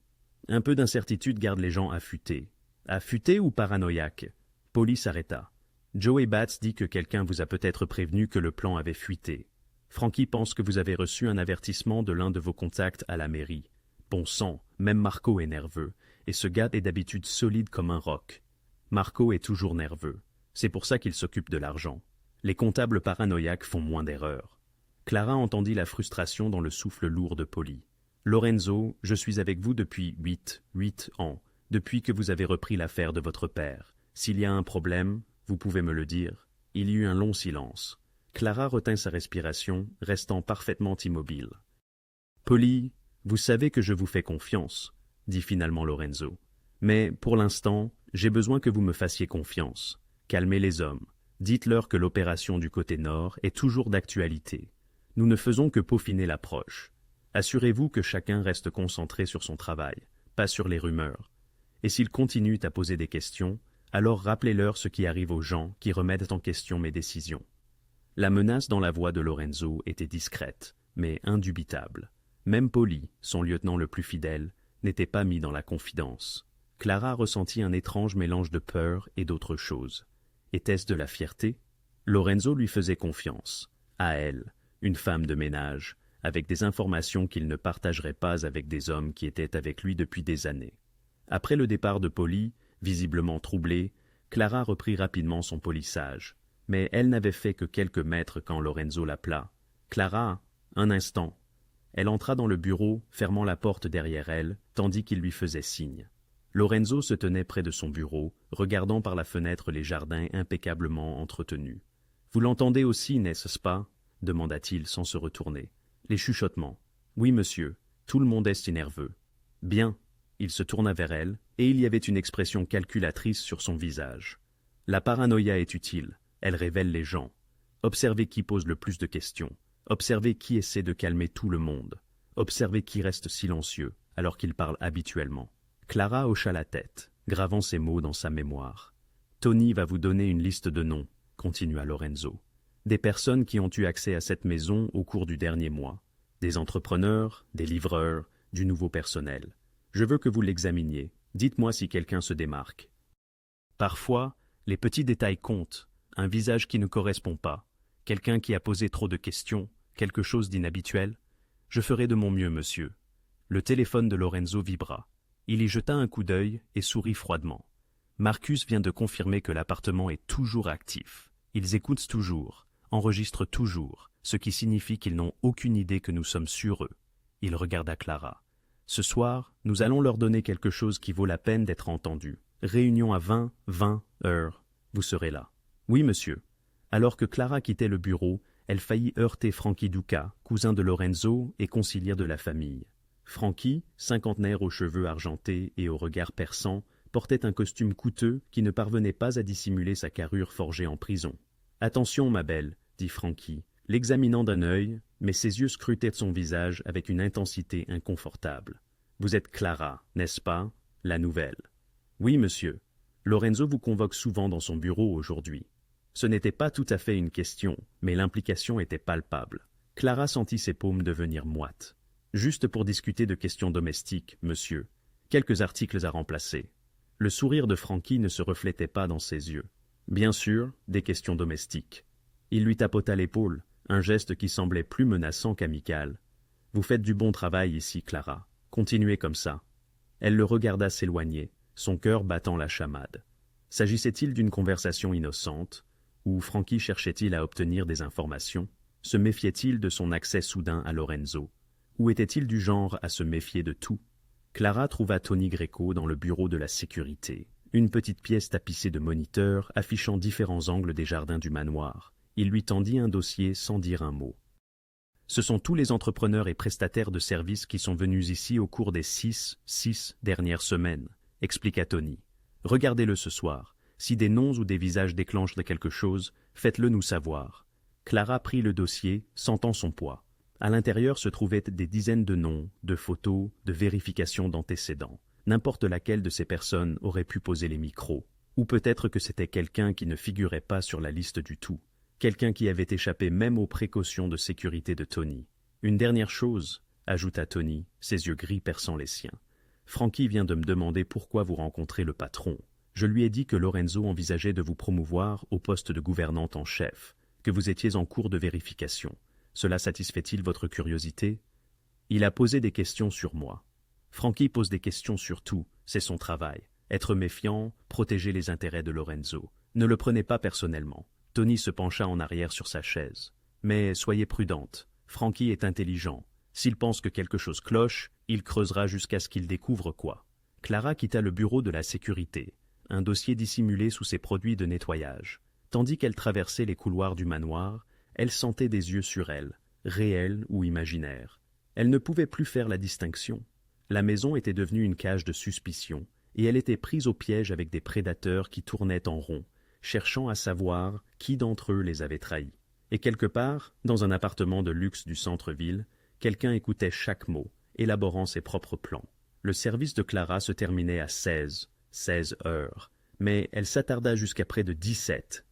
Un peu d'incertitude garde les gens affûtés. Affûtés ou paranoïaques? Polly s'arrêta. Joey Batts dit que quelqu'un vous a peut-être prévenu que le plan avait fuité. Frankie pense que vous avez reçu un avertissement de l'un de vos contacts à la mairie. Bon sang, même Marco est nerveux, et ce gars est d'habitude solide comme un roc. Marco est toujours nerveux. C'est pour ça qu'il s'occupe de l'argent. Les comptables paranoïaques font moins d'erreurs. Clara entendit la frustration dans le souffle lourd de Polly. « Lorenzo, je suis avec vous depuis 8 ans, depuis que vous avez repris l'affaire de votre père. S'il y a un problème, vous pouvez me le dire. » Il y eut un long silence. Clara retint sa respiration, restant parfaitement immobile. « Polly, vous savez que je vous fais confiance, » dit finalement Lorenzo. « Mais, pour l'instant, j'ai besoin que vous me fassiez confiance. Calmez les hommes. Dites-leur que l'opération du côté nord est toujours d'actualité. Nous ne faisons que peaufiner l'approche. Assurez-vous que chacun reste concentré sur son travail, pas sur les rumeurs. Et s'ils continuent à poser des questions, alors rappelez-leur ce qui arrive aux gens qui remettent en question mes décisions. » La menace dans la voix de Lorenzo était discrète, mais indubitable. Même Polly, son lieutenant le plus fidèle, n'était pas mis dans la confidence. Clara ressentit un étrange mélange de peur et d'autre chose. Était-ce de la fierté? Lorenzo lui faisait confiance. À elle, une femme de ménage, avec des informations qu'il ne partagerait pas avec des hommes qui étaient avec lui depuis des années. Après le départ de Polly, visiblement troublée, Clara reprit rapidement son polissage. Mais elle n'avait fait que quelques mètres quand Lorenzo l'appela. « Clara, un instant. » Elle entra dans le bureau, fermant la porte derrière elle, tandis qu'il lui faisait signe. Lorenzo se tenait près de son bureau, regardant par la fenêtre les jardins impeccablement entretenus. « Vous l'entendez aussi, n'est-ce pas ?» demanda-t-il sans se retourner. Les chuchotements. « Oui, monsieur. Tout le monde est si nerveux. »« Bien. » Il se tourna vers elle, et il y avait une expression calculatrice sur son visage. « La paranoïa est utile. Elle révèle les gens. Observez qui pose le plus de questions. Observez qui essaie de calmer tout le monde. Observez qui reste silencieux, alors qu'il parle habituellement. » Clara hocha la tête, gravant ces mots dans sa mémoire. « Tony va vous donner une liste de noms, » continua Lorenzo. « Des personnes qui ont eu accès à cette maison au cours du dernier mois. Des entrepreneurs, des livreurs, du nouveau personnel. Je veux que vous l'examiniez. Dites-moi si quelqu'un se démarque. Parfois, les petits détails comptent. Un visage qui ne correspond pas. Quelqu'un qui a posé trop de questions. Quelque chose d'inhabituel. Je ferai de mon mieux, monsieur. » Le téléphone de Lorenzo vibra. Il y jeta un coup d'œil et sourit froidement. Marcus vient de confirmer que l'appartement est toujours actif. Ils écoutent toujours, enregistrent toujours, ce qui signifie qu'ils n'ont aucune idée que nous sommes sur eux. Il regarda Clara. « Ce soir, nous allons leur donner quelque chose qui vaut la peine d'être entendu. Réunion à 20 heures. Vous serez là. »« Oui, monsieur. » Alors que Clara quittait le bureau, elle faillit heurter Frankie Duca, cousin de Lorenzo et concilière de la famille. Frankie, cinquantenaire aux cheveux argentés et au regard perçant, portait un costume coûteux qui ne parvenait pas à dissimuler sa carrure forgée en prison. « Attention, ma belle, » dit Frankie, l'examinant d'un œil, mais ses yeux scrutaient son visage avec une intensité inconfortable. « Vous êtes Clara, n'est-ce pas? La nouvelle. »« Oui, monsieur. Lorenzo vous convoque souvent dans son bureau aujourd'hui. » Ce n'était pas tout à fait une question, mais l'implication était palpable. Clara sentit ses paumes devenir moites. « Juste pour discuter de questions domestiques, monsieur. Quelques articles à remplacer. » Le sourire de Frankie ne se reflétait pas dans ses yeux. « Bien sûr, des questions domestiques. » Il lui tapota l'épaule, un geste qui semblait plus menaçant qu'amical. « Vous faites du bon travail ici, Clara. Continuez comme ça. » Elle le regarda s'éloigner, son cœur battant la chamade. S'agissait-il d'une conversation innocente, ou Frankie cherchait-il à obtenir des informations? Se méfiait-il de son accès soudain à Lorenzo? Ou était-il du genre à se méfier de tout? Clara trouva Tony Greco dans le bureau de la sécurité, une petite pièce tapissée de moniteurs affichant différents angles des jardins du manoir. Il lui tendit un dossier sans dire un mot. « Ce sont tous les entrepreneurs et prestataires de services qui sont venus ici au cours des six dernières semaines, » expliqua Tony. « Regardez-le ce soir. Si des noms ou des visages déclenchent de quelque chose, faites-le nous savoir. Clara prit le dossier, sentant son poids. À l'intérieur se trouvaient des dizaines de noms, de photos, de vérifications d'antécédents. N'importe laquelle de ces personnes aurait pu poser les micros. Ou peut-être que c'était quelqu'un qui ne figurait pas sur la liste du tout. Quelqu'un qui avait échappé même aux précautions de sécurité de Tony. Une dernière chose, ajouta Tony, ses yeux gris perçant les siens. Frankie vient de me demander pourquoi vous rencontrez le patron. Je lui ai dit que Lorenzo envisageait de vous promouvoir au poste de gouvernante en chef, que vous étiez en cours de vérification. Cela satisfait-il votre curiosité? Il a posé des questions sur moi. Frankie pose des questions sur tout, c'est son travail. Être méfiant, protéger les intérêts de Lorenzo. Ne le prenez pas personnellement. Tony se pencha en arrière sur sa chaise. Mais soyez prudente. Frankie est intelligent. S'il pense que quelque chose cloche, il creusera jusqu'à ce qu'il découvre quoi. Clara quitta le bureau de la sécurité, un dossier dissimulé sous ses produits de nettoyage. Tandis qu'elle traversait les couloirs du manoir, elle sentait des yeux sur elle, réels ou imaginaires. Elle ne pouvait plus faire la distinction. La maison était devenue une cage de suspicion, et elle était prise au piège avec des prédateurs qui tournaient en rond, cherchant à savoir qui d'entre eux les avait trahis. Et quelque part, dans un appartement de luxe du centre-ville, quelqu'un écoutait chaque mot, élaborant ses propres plans. Le service de Clara se terminait à 16 heures, mais elle s'attarda jusqu'à près de 17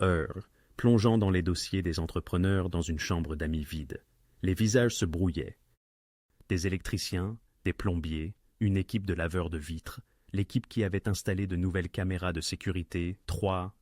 heures, plongeant dans les dossiers des entrepreneurs dans une chambre d'amis vide. Les visages se brouillaient. Des électriciens, des plombiers, une équipe de laveurs de vitres, l'équipe qui avait installé de nouvelles caméras de sécurité 3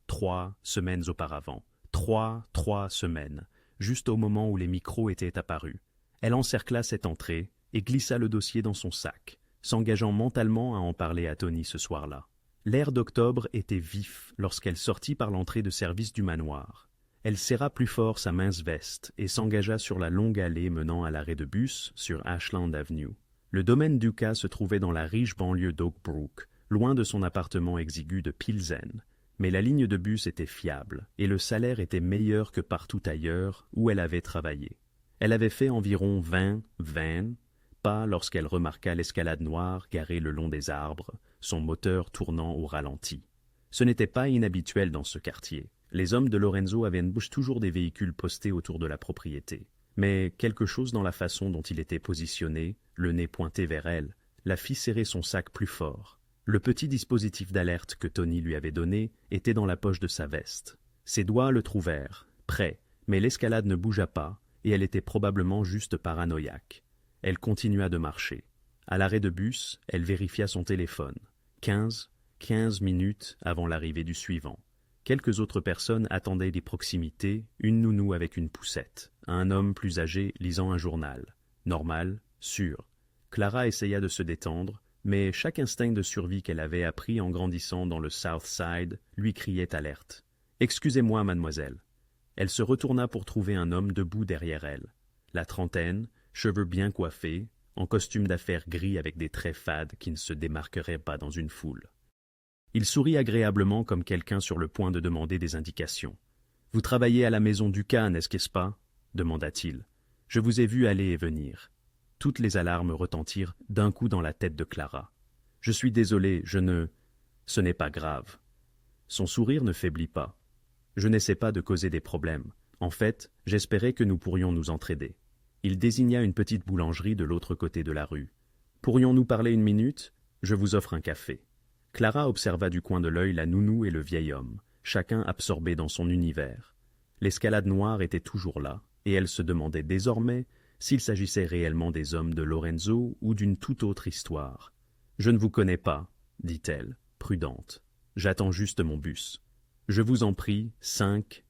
semaines auparavant. 3 semaines, juste au moment où les micros étaient apparus. Elle encercla cette entrée et glissa le dossier dans son sac, s'engageant mentalement à en parler à Tony ce soir-là. L'air d'octobre était vif lorsqu'elle sortit par l'entrée de service du manoir. Elle serra plus fort sa mince veste et s'engagea sur la longue allée menant à l'arrêt de bus sur Ashland Avenue. Le domaine Duca se trouvait dans la riche banlieue d'Oak Brook, loin de son appartement exigu de Pilsen. Mais la ligne de bus était fiable, et le salaire était meilleur que partout ailleurs où elle avait travaillé. Elle avait fait environ 20 pas lorsqu'elle remarqua l'escalade noire garée le long des arbres, son moteur tournant au ralenti. Ce n'était pas inhabituel dans ce quartier. Les hommes de Lorenzo avaient toujours des véhicules postés autour de la propriété. Mais quelque chose dans la façon dont il était positionné, le nez pointé vers elle, la fit serrer son sac plus fort. Le petit dispositif d'alerte que Tony lui avait donné était dans la poche de sa veste. Ses doigts le trouvèrent, prêt, mais l'escalade ne bougea pas, et elle était probablement juste paranoïaque. Elle continua de marcher. À l'arrêt de bus, elle vérifia son téléphone. 15 minutes avant l'arrivée du suivant. Quelques autres personnes attendaient des proximités, une nounou avec une poussette, un homme plus âgé lisant un journal. Normal, sûr. Clara essaya de se détendre, mais chaque instinct de survie qu'elle avait appris en grandissant dans le South Side lui criait alerte. « Excusez-moi, mademoiselle. » Elle se retourna pour trouver un homme debout derrière elle. La trentaine, cheveux bien coiffés, en costume d'affaires gris avec des traits fades qui ne se démarqueraient pas dans une foule. Il sourit agréablement comme quelqu'un sur le point de demander des indications. « Vous travaillez à la maison Duca, n'est-ce pas ?» demanda-t-il. « Je vous ai vu aller et venir. » Toutes les alarmes retentirent d'un coup dans la tête de Clara. « Je suis désolé, je ne... » « Ce n'est pas grave. » Son sourire ne faiblit pas. « Je n'essaie pas de causer des problèmes. En fait, j'espérais que nous pourrions nous entraider. » Il désigna une petite boulangerie de l'autre côté de la rue. « Pourrions-nous parler une minute? Je vous offre un café. » Clara observa du coin de l'œil la nounou et le vieil homme, chacun absorbé dans son univers. L'escalade noire était toujours là, et elle se demandait désormais s'il s'agissait réellement des hommes de Lorenzo ou d'une toute autre histoire. « Je ne vous connais pas, » dit-elle, prudente. « J'attends juste mon bus. »« Je vous en prie, 5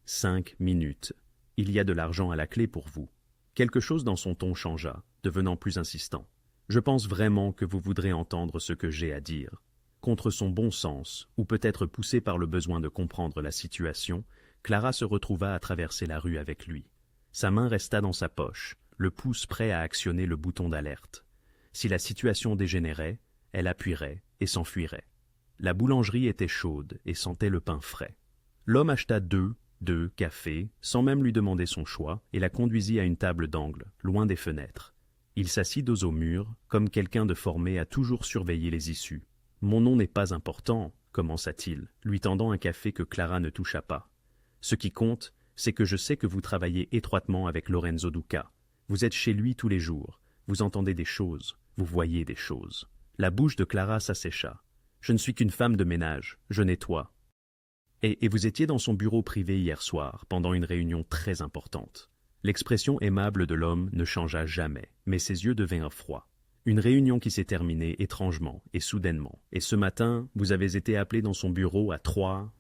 minutes. Il y a de l'argent à la clé pour vous. » Quelque chose dans son ton changea, devenant plus insistant. « Je pense vraiment que vous voudrez entendre ce que j'ai à dire. » Contre son bon sens, ou peut-être poussée par le besoin de comprendre la situation, Clara se retrouva à traverser la rue avec lui. Sa main resta dans sa poche, le pouce prêt à actionner le bouton d'alerte. Si la situation dégénérait, elle appuierait et s'enfuirait. La boulangerie était chaude et sentait le pain frais. L'homme acheta deux cafés, sans même lui demander son choix, et la conduisit à une table d'angle, loin des fenêtres. Il s'assit dos au mur, comme quelqu'un de formé à toujours surveiller les issues. « Mon nom n'est pas important, » commença-t-il, lui tendant un café que Clara ne toucha pas. « Ce qui compte, c'est que je sais que vous travaillez étroitement avec Lorenzo Duca. Vous êtes chez lui tous les jours. Vous entendez des choses. Vous voyez des choses. » La bouche de Clara s'assécha. « Je ne suis qu'une femme de ménage. Je nettoie. » Et vous étiez dans son bureau privé hier soir, pendant une réunion très importante. L'expression aimable de l'homme ne changea jamais, mais ses yeux devinrent froids. Une réunion qui s'est terminée étrangement et soudainement. Et ce matin, vous avez été appelé dans son bureau à trois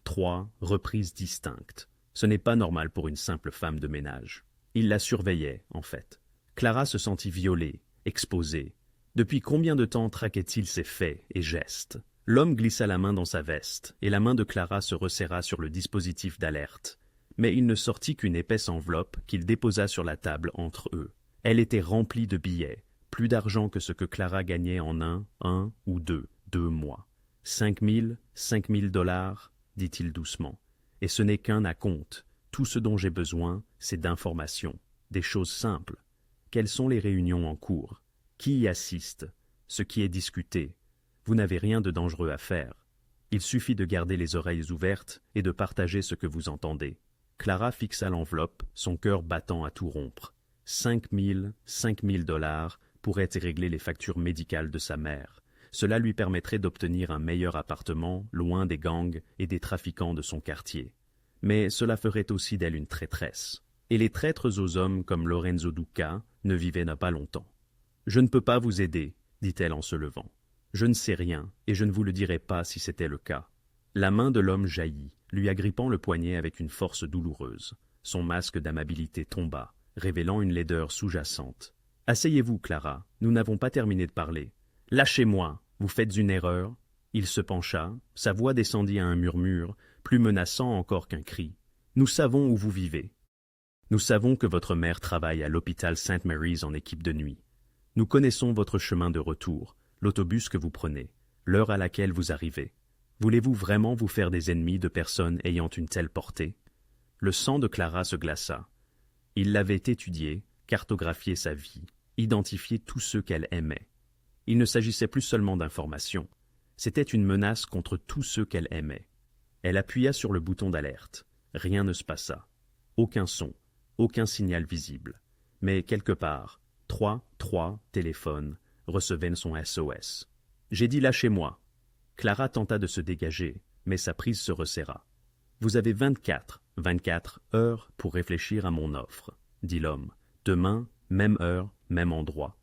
reprises distinctes. Ce n'est pas normal pour une simple femme de ménage. Il la surveillait, en fait. Clara se sentit violée, exposée. Depuis combien de temps traquait-il ses faits et gestes? L'homme glissa la main dans sa veste, et la main de Clara se resserra sur le dispositif d'alerte. Mais il ne sortit qu'une épaisse enveloppe qu'il déposa sur la table entre eux. Elle était remplie de billets, plus d'argent que ce que Clara gagnait en un ou deux mois. 5 000 $, dit-il doucement. Et ce n'est qu'un acompte. Tout ce dont j'ai besoin, c'est d'informations, des choses simples. Quelles sont les réunions en cours? Qui y assiste? Ce qui est discuté? Vous n'avez rien de dangereux à faire. Il suffit de garder les oreilles ouvertes et de partager ce que vous entendez. Clara fixa l'enveloppe, son cœur battant à tout rompre. 5 000 $ pourraient régler les factures médicales de sa mère. Cela lui permettrait d'obtenir un meilleur appartement, loin des gangs et des trafiquants de son quartier. Mais cela ferait aussi d'elle une traîtresse. Et les traîtres aux hommes comme Lorenzo Duca ne vivaient pas longtemps. « Je ne peux pas vous aider, » dit-elle en se levant. « Je ne sais rien, et je ne vous le dirai pas si c'était le cas. » La main de l'homme jaillit, lui agrippant le poignet avec une force douloureuse. Son masque d'amabilité tomba, révélant une laideur sous-jacente. « Asseyez-vous, Clara, nous n'avons pas terminé de parler. »« Lâchez-moi, vous faites une erreur. » Il se pencha, sa voix descendit à un murmure, plus menaçant encore qu'un cri. « Nous savons où vous vivez. Nous savons que votre mère travaille à l'hôpital St. Mary's en équipe de nuit. Nous connaissons votre chemin de retour, l'autobus que vous prenez, l'heure à laquelle vous arrivez. Voulez-vous vraiment vous faire des ennemis de personnes ayant une telle portée? » Le sang de Clara se glaça. Il l'avait étudiée, cartographié sa vie, identifié tous ceux qu'elle aimait. Il ne s'agissait plus seulement d'informations, c'était une menace contre tous ceux qu'elle aimait. Elle appuya sur le bouton d'alerte. Rien ne se passa. Aucun son, aucun signal visible. Mais quelque part, 3 téléphones recevaient son SOS. « J'ai dit lâchez-moi. » Clara tenta de se dégager, mais sa prise se resserra. « Vous avez 24 heures pour réfléchir à mon offre, » dit l'homme. « Demain, même heure, même endroit.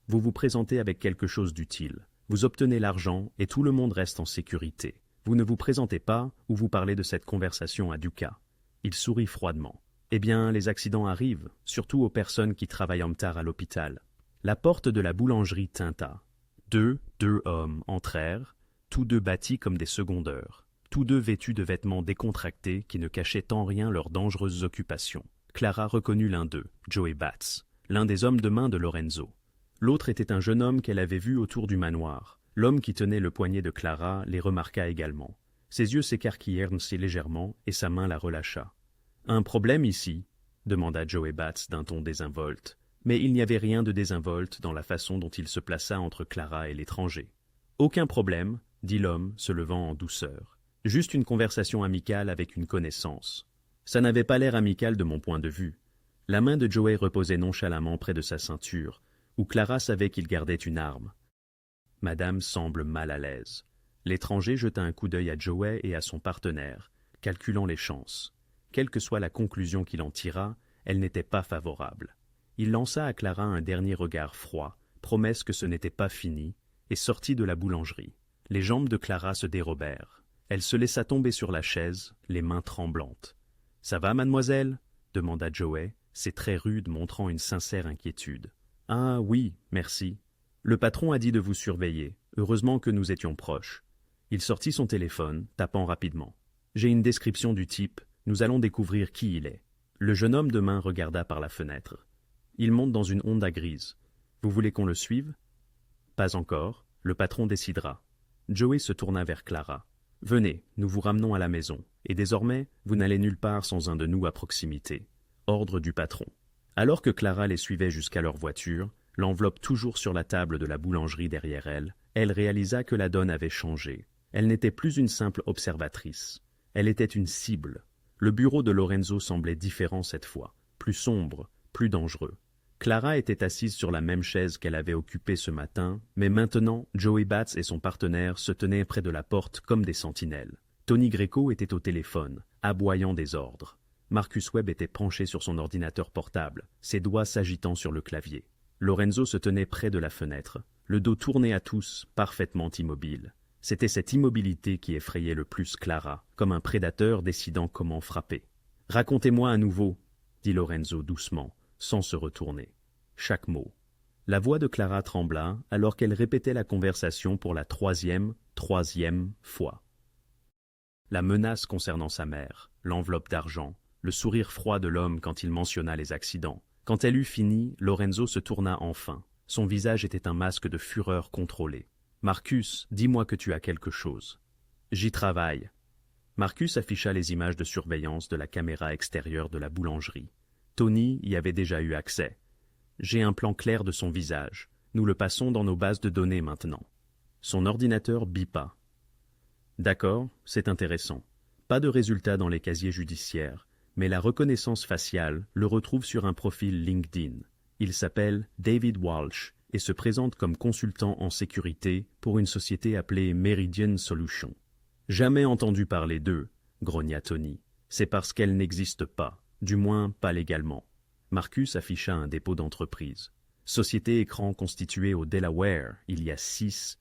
Vous vous présentez avec quelque chose d'utile. Vous obtenez l'argent et tout le monde reste en sécurité. Vous ne vous présentez pas ou vous parlez de cette conversation à Duca. » Il sourit froidement. « Eh bien, les accidents arrivent, surtout aux personnes qui travaillent en tard à l'hôpital. » La porte de la boulangerie tinta. Deux hommes entrèrent, tous deux bâtis comme des secondeurs, tous deux vêtus de vêtements décontractés qui ne cachaient en rien leurs dangereuses occupations. Clara reconnut l'un d'eux, Joey Batts, l'un des hommes de main de Lorenzo. L'autre était un jeune homme qu'elle avait vu autour du manoir. L'homme qui tenait le poignet de Clara les remarqua également. Ses yeux s'écarquillèrent si légèrement et sa main la relâcha. « Un problème ici ?» demanda Joey Batts d'un ton désinvolte. Mais il n'y avait rien de désinvolte dans la façon dont il se plaça entre Clara et l'étranger. « Aucun problème, » dit l'homme, se levant en douceur. « Juste une conversation amicale avec une connaissance. » Ça n'avait pas l'air amical de mon point de vue. La main de Joey reposait nonchalamment près de sa ceinture, où Clara savait qu'il gardait une arme. Madame semble mal à l'aise. L'étranger jeta un coup d'œil à Joey et à son partenaire, calculant les chances. Quelle que soit la conclusion qu'il en tira, elle n'était pas favorable. Il lança à Clara un dernier regard froid, promesse que ce n'était pas fini, et sortit de la boulangerie. Les jambes de Clara se dérobèrent. Elle se laissa tomber sur la chaise, les mains tremblantes. « Ça va, mademoiselle » demanda Joey, ses traits rudes montrant une sincère inquiétude. « Ah oui, merci. Le patron a dit de vous surveiller. Heureusement que nous étions proches. » Il sortit son téléphone, tapant rapidement. « J'ai une description du type. Nous allons découvrir qui il est. » Le jeune homme de main regarda par la fenêtre. Il monte dans une Honda grise. Vous voulez qu'on le suive? Pas encore. Le patron décidera. Joey se tourna vers Clara. Venez, nous vous ramenons à la maison. Et désormais, vous n'allez nulle part sans un de nous à proximité. Ordre du patron. Alors que Clara les suivait jusqu'à leur voiture, l'enveloppe toujours sur la table de la boulangerie derrière elle, elle réalisa que la donne avait changé. Elle n'était plus une simple observatrice. Elle était une cible. Le bureau de Lorenzo semblait différent cette fois, plus sombre, plus dangereux. Clara était assise sur la même chaise qu'elle avait occupée ce matin, mais maintenant, Joey Batts et son partenaire se tenaient près de la porte comme des sentinelles. Tony Greco était au téléphone, aboyant des ordres. Marcus Webb était penché sur son ordinateur portable, ses doigts s'agitant sur le clavier. Lorenzo se tenait près de la fenêtre, le dos tourné à tous, parfaitement immobile. C'était cette immobilité qui effrayait le plus Clara, comme un prédateur décidant comment frapper. « Racontez-moi à nouveau, » dit Lorenzo doucement, sans se retourner. Chaque mot. La voix de Clara trembla alors qu'elle répétait la conversation pour la troisième fois. La menace concernant sa mère, l'enveloppe d'argent, le sourire froid de l'homme quand il mentionna les accidents. Quand elle eut fini, Lorenzo se tourna enfin. Son visage était un masque de fureur contrôlée. « Marcus, dis-moi que tu as quelque chose. »« J'y travaille. » Marcus afficha les images de surveillance de la caméra extérieure de la boulangerie. Tony y avait déjà eu accès. « J'ai un plan clair de son visage. Nous le passons dans nos bases de données maintenant. » Son ordinateur bipa. « D'accord, c'est intéressant. Pas de résultat dans les casiers judiciaires, mais la reconnaissance faciale le retrouve sur un profil LinkedIn. Il s'appelle David Walsh et se présente comme consultant en sécurité pour une société appelée Meridian Solutions. « Jamais entendu parler d'eux, » grogna Tony. « C'est parce qu'elles n'existent pas, du moins pas légalement. » Marcus afficha un dépôt d'entreprise. Société écran constituée au Delaware il y a six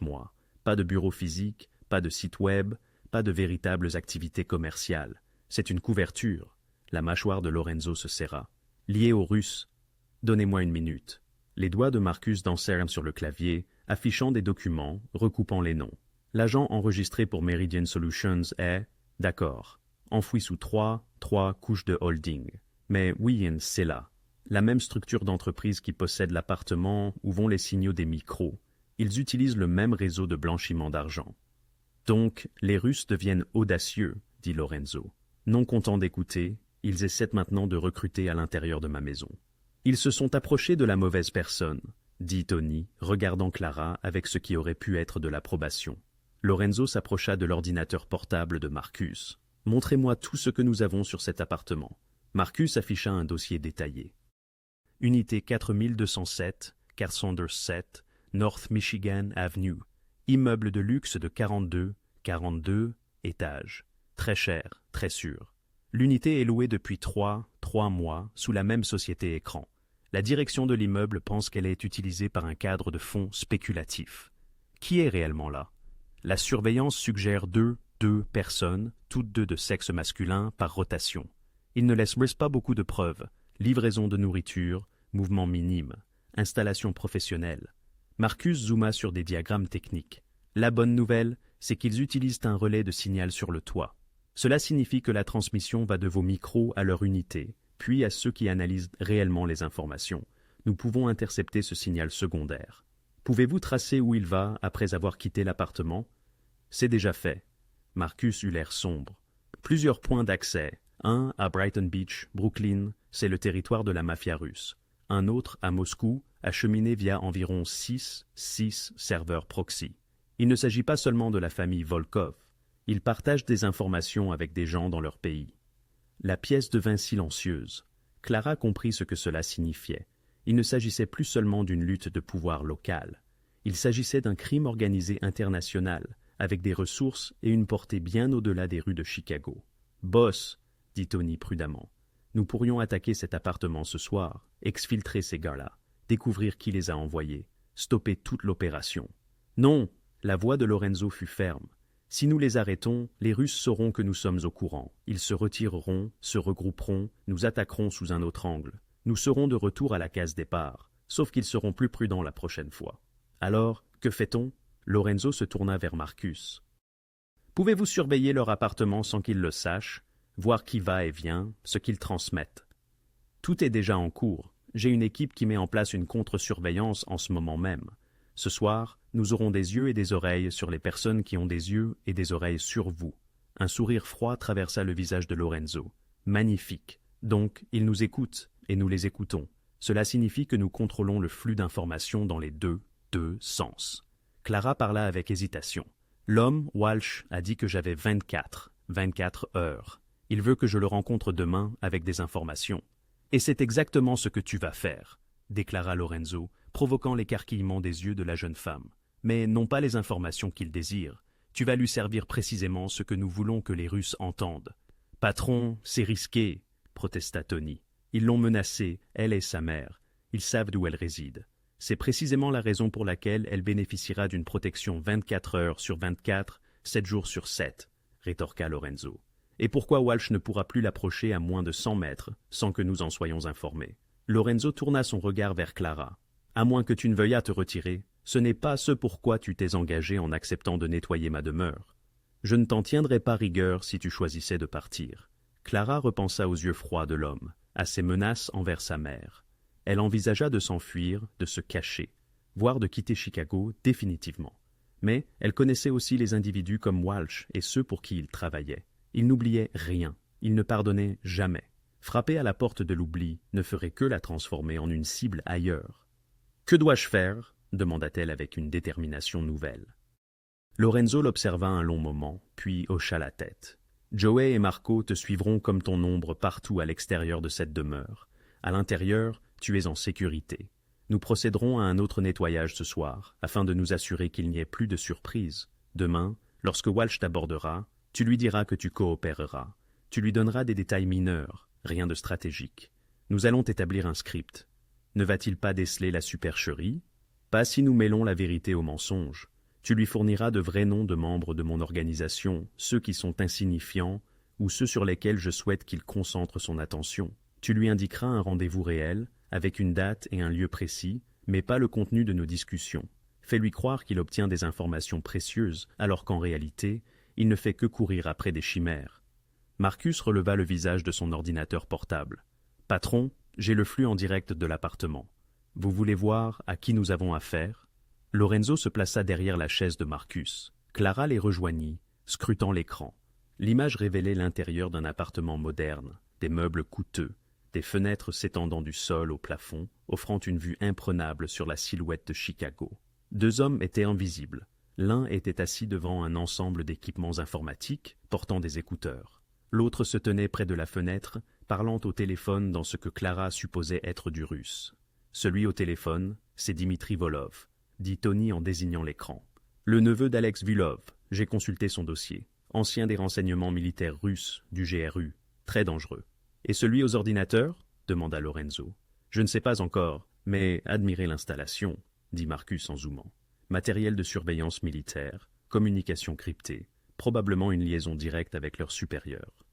mois. Pas de bureau physique, pas de site web, pas de véritables activités commerciales. C'est une couverture. La mâchoire de Lorenzo se serra. Lié aux Russes. Donnez-moi une minute. Les doigts de Marcus dansèrent sur le clavier, affichant des documents, recoupant les noms. L'agent enregistré pour Meridian Solutions est, d'accord, enfoui sous trois couches de holding. Mais oui, c'est là. La même structure d'entreprise qui possède l'appartement où vont les signaux des micros. Ils utilisent le même réseau de blanchiment d'argent. Donc, les Russes deviennent audacieux, dit Lorenzo. Non contents d'écouter, ils essaient maintenant de recruter à l'intérieur de ma maison. Ils se sont approchés de la mauvaise personne, dit Tony, regardant Clara avec ce qui aurait pu être de l'approbation. Lorenzo s'approcha de l'ordinateur portable de Marcus. « Montrez-moi tout ce que nous avons sur cet appartement. » Marcus afficha un dossier détaillé. Unité 4207, Cassanders 7, North Michigan Avenue. Immeuble de luxe de 42 étages. Très cher, très sûr. L'unité est louée depuis 3 mois sous la même société écran. La direction de l'immeuble pense qu'elle est utilisée par un cadre de fonds spéculatif. Qui est réellement là? La surveillance suggère deux personnes, toutes deux de sexe masculin, par rotation. Il ne laisse pas beaucoup de preuves. Livraison de nourriture, mouvement minime, installation professionnelle. Marcus zooma sur des diagrammes techniques. La bonne nouvelle, c'est qu'ils utilisent un relais de signal sur le toit. Cela signifie que la transmission va de vos micros à leur unité, puis à ceux qui analysent réellement les informations. Nous pouvons intercepter ce signal secondaire. Pouvez-vous tracer où il va après avoir quitté l'appartement? C'est déjà fait. Marcus eut l'air sombre. Plusieurs points d'accès. Un à Brighton Beach, Brooklyn, c'est le territoire de la mafia russe. Un autre à Moscou, acheminé via environ 6 serveurs proxy. Il ne s'agit pas seulement de la famille Volkov. Ils partagent des informations avec des gens dans leur pays. La pièce devint silencieuse. Clara comprit ce que cela signifiait. Il ne s'agissait plus seulement d'une lutte de pouvoir local. Il s'agissait d'un crime organisé international, avec des ressources et une portée bien au-delà des rues de Chicago. « Boss !» dit Tony prudemment. « Nous pourrions attaquer cet appartement ce soir, exfiltrer ces gars-là, découvrir qui les a envoyés, stopper toute l'opération. »« Non !» La voix de Lorenzo fut ferme. « Si nous les arrêtons, les Russes sauront que nous sommes au courant. Ils se retireront, se regrouperont, nous attaqueront sous un autre angle. Nous serons de retour à la case départ, sauf qu'ils seront plus prudents la prochaine fois. Alors, que fait-on » Lorenzo se tourna vers Marcus. « Pouvez-vous surveiller leur appartement sans qu'ils le sachent, voir qui va et vient, ce qu'ils transmettent? Tout est déjà en cours. J'ai une équipe qui met en place une contre-surveillance en ce moment même. Ce soir, nous aurons des yeux et des oreilles sur les personnes qui ont des yeux et des oreilles sur vous. » Un sourire froid traversa le visage de Lorenzo. « Magnifique. Donc, ils nous écoutent, et nous les écoutons. Cela signifie que nous contrôlons le flux d'informations dans les deux sens. » Clara parla avec hésitation. « L'homme, Walsh, a dit que j'avais 24 heures. Il veut que je le rencontre demain avec des informations. Et c'est exactement ce que tu vas faire, déclara Lorenzo, provoquant l'écarquillement des yeux de la jeune femme. Mais non pas les informations qu'il désire. Tu vas lui servir précisément ce que nous voulons que les Russes entendent. Patron, c'est risqué, protesta Tony. Ils l'ont menacée, elle et sa mère. Ils savent d'où elle réside. C'est précisément la raison pour laquelle elle bénéficiera d'une protection 24 heures sur 24, 7 jours sur 7, rétorqua Lorenzo. Et pourquoi Walsh ne pourra plus l'approcher à moins de 100 mètres, sans que nous en soyons informés? Lorenzo tourna son regard vers Clara. À moins que tu ne veuilles te retirer, ce n'est pas ce pourquoi tu t'es engagé en acceptant de nettoyer ma demeure. Je ne t'en tiendrais pas rigueur si tu choisissais de partir. Clara repensa aux yeux froids de l'homme, à ses menaces envers sa mère. Elle envisagea de s'enfuir, de se cacher, voire de quitter Chicago définitivement. Mais elle connaissait aussi les individus comme Walsh et ceux pour qui il travaillait. Il n'oubliait rien, il ne pardonnait jamais. Frapper à la porte de l'oubli ne ferait que la transformer en une cible ailleurs. « Que dois-je faire » demanda-t-elle avec une détermination nouvelle. Lorenzo l'observa un long moment, puis hocha la tête. « Joey et Marco te suivront comme ton ombre partout à l'extérieur de cette demeure. À l'intérieur, tu es en sécurité. Nous procéderons à un autre nettoyage ce soir, afin de nous assurer qu'il n'y ait plus de surprises. Demain, lorsque Walsh t'abordera, tu lui diras que tu coopéreras. Tu lui donneras des détails mineurs, rien de stratégique. Nous allons établir un script. Ne va-t-il pas déceler la supercherie? Pas si nous mêlons la vérité au mensonge. Tu lui fourniras de vrais noms de membres de mon organisation, ceux qui sont insignifiants ou ceux sur lesquels je souhaite qu'il concentre son attention. Tu lui indiqueras un rendez-vous réel, avec une date et un lieu précis, mais pas le contenu de nos discussions. Fais-lui croire qu'il obtient des informations précieuses, alors qu'en réalité, il ne fait que courir après des chimères. Marcus releva le visage de son ordinateur portable. « Patron, j'ai le flux en direct de l'appartement. Vous voulez voir à qui nous avons affaire ?» Lorenzo se plaça derrière la chaise de Marcus. Clara les rejoignit, scrutant l'écran. L'image révélait l'intérieur d'un appartement moderne, des meubles coûteux, des fenêtres s'étendant du sol au plafond, offrant une vue imprenable sur la silhouette de Chicago. Deux hommes étaient invisibles. L'un était assis devant un ensemble d'équipements informatiques, portant des écouteurs. L'autre se tenait près de la fenêtre, parlant au téléphone dans ce que Clara supposait être du russe. Celui au téléphone, c'est Dimitri Volov, dit Tony en désignant l'écran. Le neveu d'Alex Vulov, j'ai consulté son dossier. Ancien des renseignements militaires russes, du GRU, très dangereux. Et celui aux ordinateurs? Demanda Lorenzo. Je ne sais pas encore, mais admirez l'installation, dit Marcus en zoomant. Matériel de surveillance militaire, communication cryptée, probablement une liaison directe avec leurs supérieurs.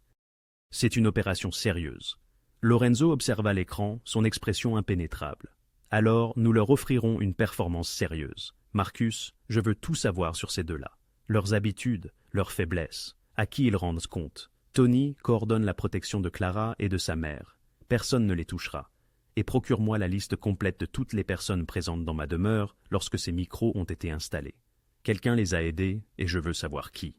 C'est une opération sérieuse. Lorenzo observa l'écran, son expression impénétrable. Alors, nous leur offrirons une performance sérieuse. Marcus, je veux tout savoir sur ces deux-là. Leurs habitudes, leurs faiblesses, à qui ils rendent compte. Tony coordonne la protection de Clara et de sa mère. Personne ne les touchera. Et procure-moi la liste complète de toutes les personnes présentes dans ma demeure lorsque ces micros ont été installés. Quelqu'un les a aidés et je veux savoir qui.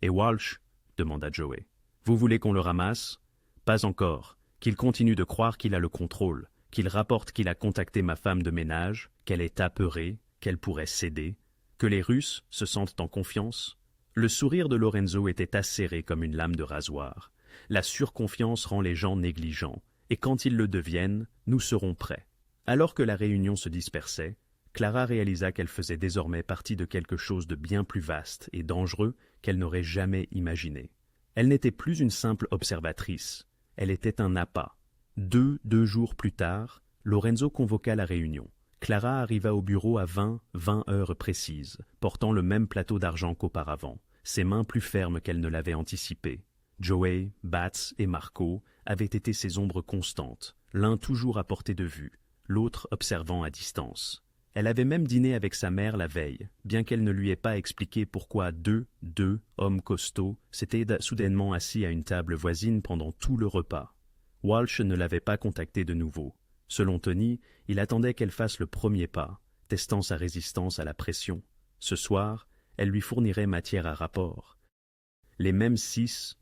Et Walsh? Demanda Joey. Vous voulez qu'on le ramasse? Pas encore. Qu'il continue de croire qu'il a le contrôle, qu'il rapporte qu'il a contacté ma femme de ménage, qu'elle est apeurée, qu'elle pourrait céder, que les Russes se sentent en confiance. Le sourire de Lorenzo était acéré comme une lame de rasoir. La surconfiance rend les gens négligents, et quand ils le deviennent, nous serons prêts. Alors que la réunion se dispersait, Clara réalisa qu'elle faisait désormais partie de quelque chose de bien plus vaste et dangereux qu'elle n'aurait jamais imaginé. Elle n'était plus une simple observatrice, elle était un appât. Deux jours plus tard, Lorenzo convoqua la réunion. Clara arriva au bureau à 20 heures précises, portant le même plateau d'argent qu'auparavant, ses mains plus fermes qu'elle ne l'avait anticipé. Joey, Bats et Marco avaient été ses ombres constantes, l'un toujours à portée de vue, l'autre observant à distance. Elle avait même dîné avec sa mère la veille, bien qu'elle ne lui ait pas expliqué pourquoi deux hommes costauds s'étaient soudainement assis à une table voisine pendant tout le repas. Walsh ne l'avait pas contacté de nouveau. Selon Tony, il attendait qu'elle fasse le premier pas, testant sa résistance à la pression. Ce soir, elle lui fournirait matière à rapport. Les mêmes six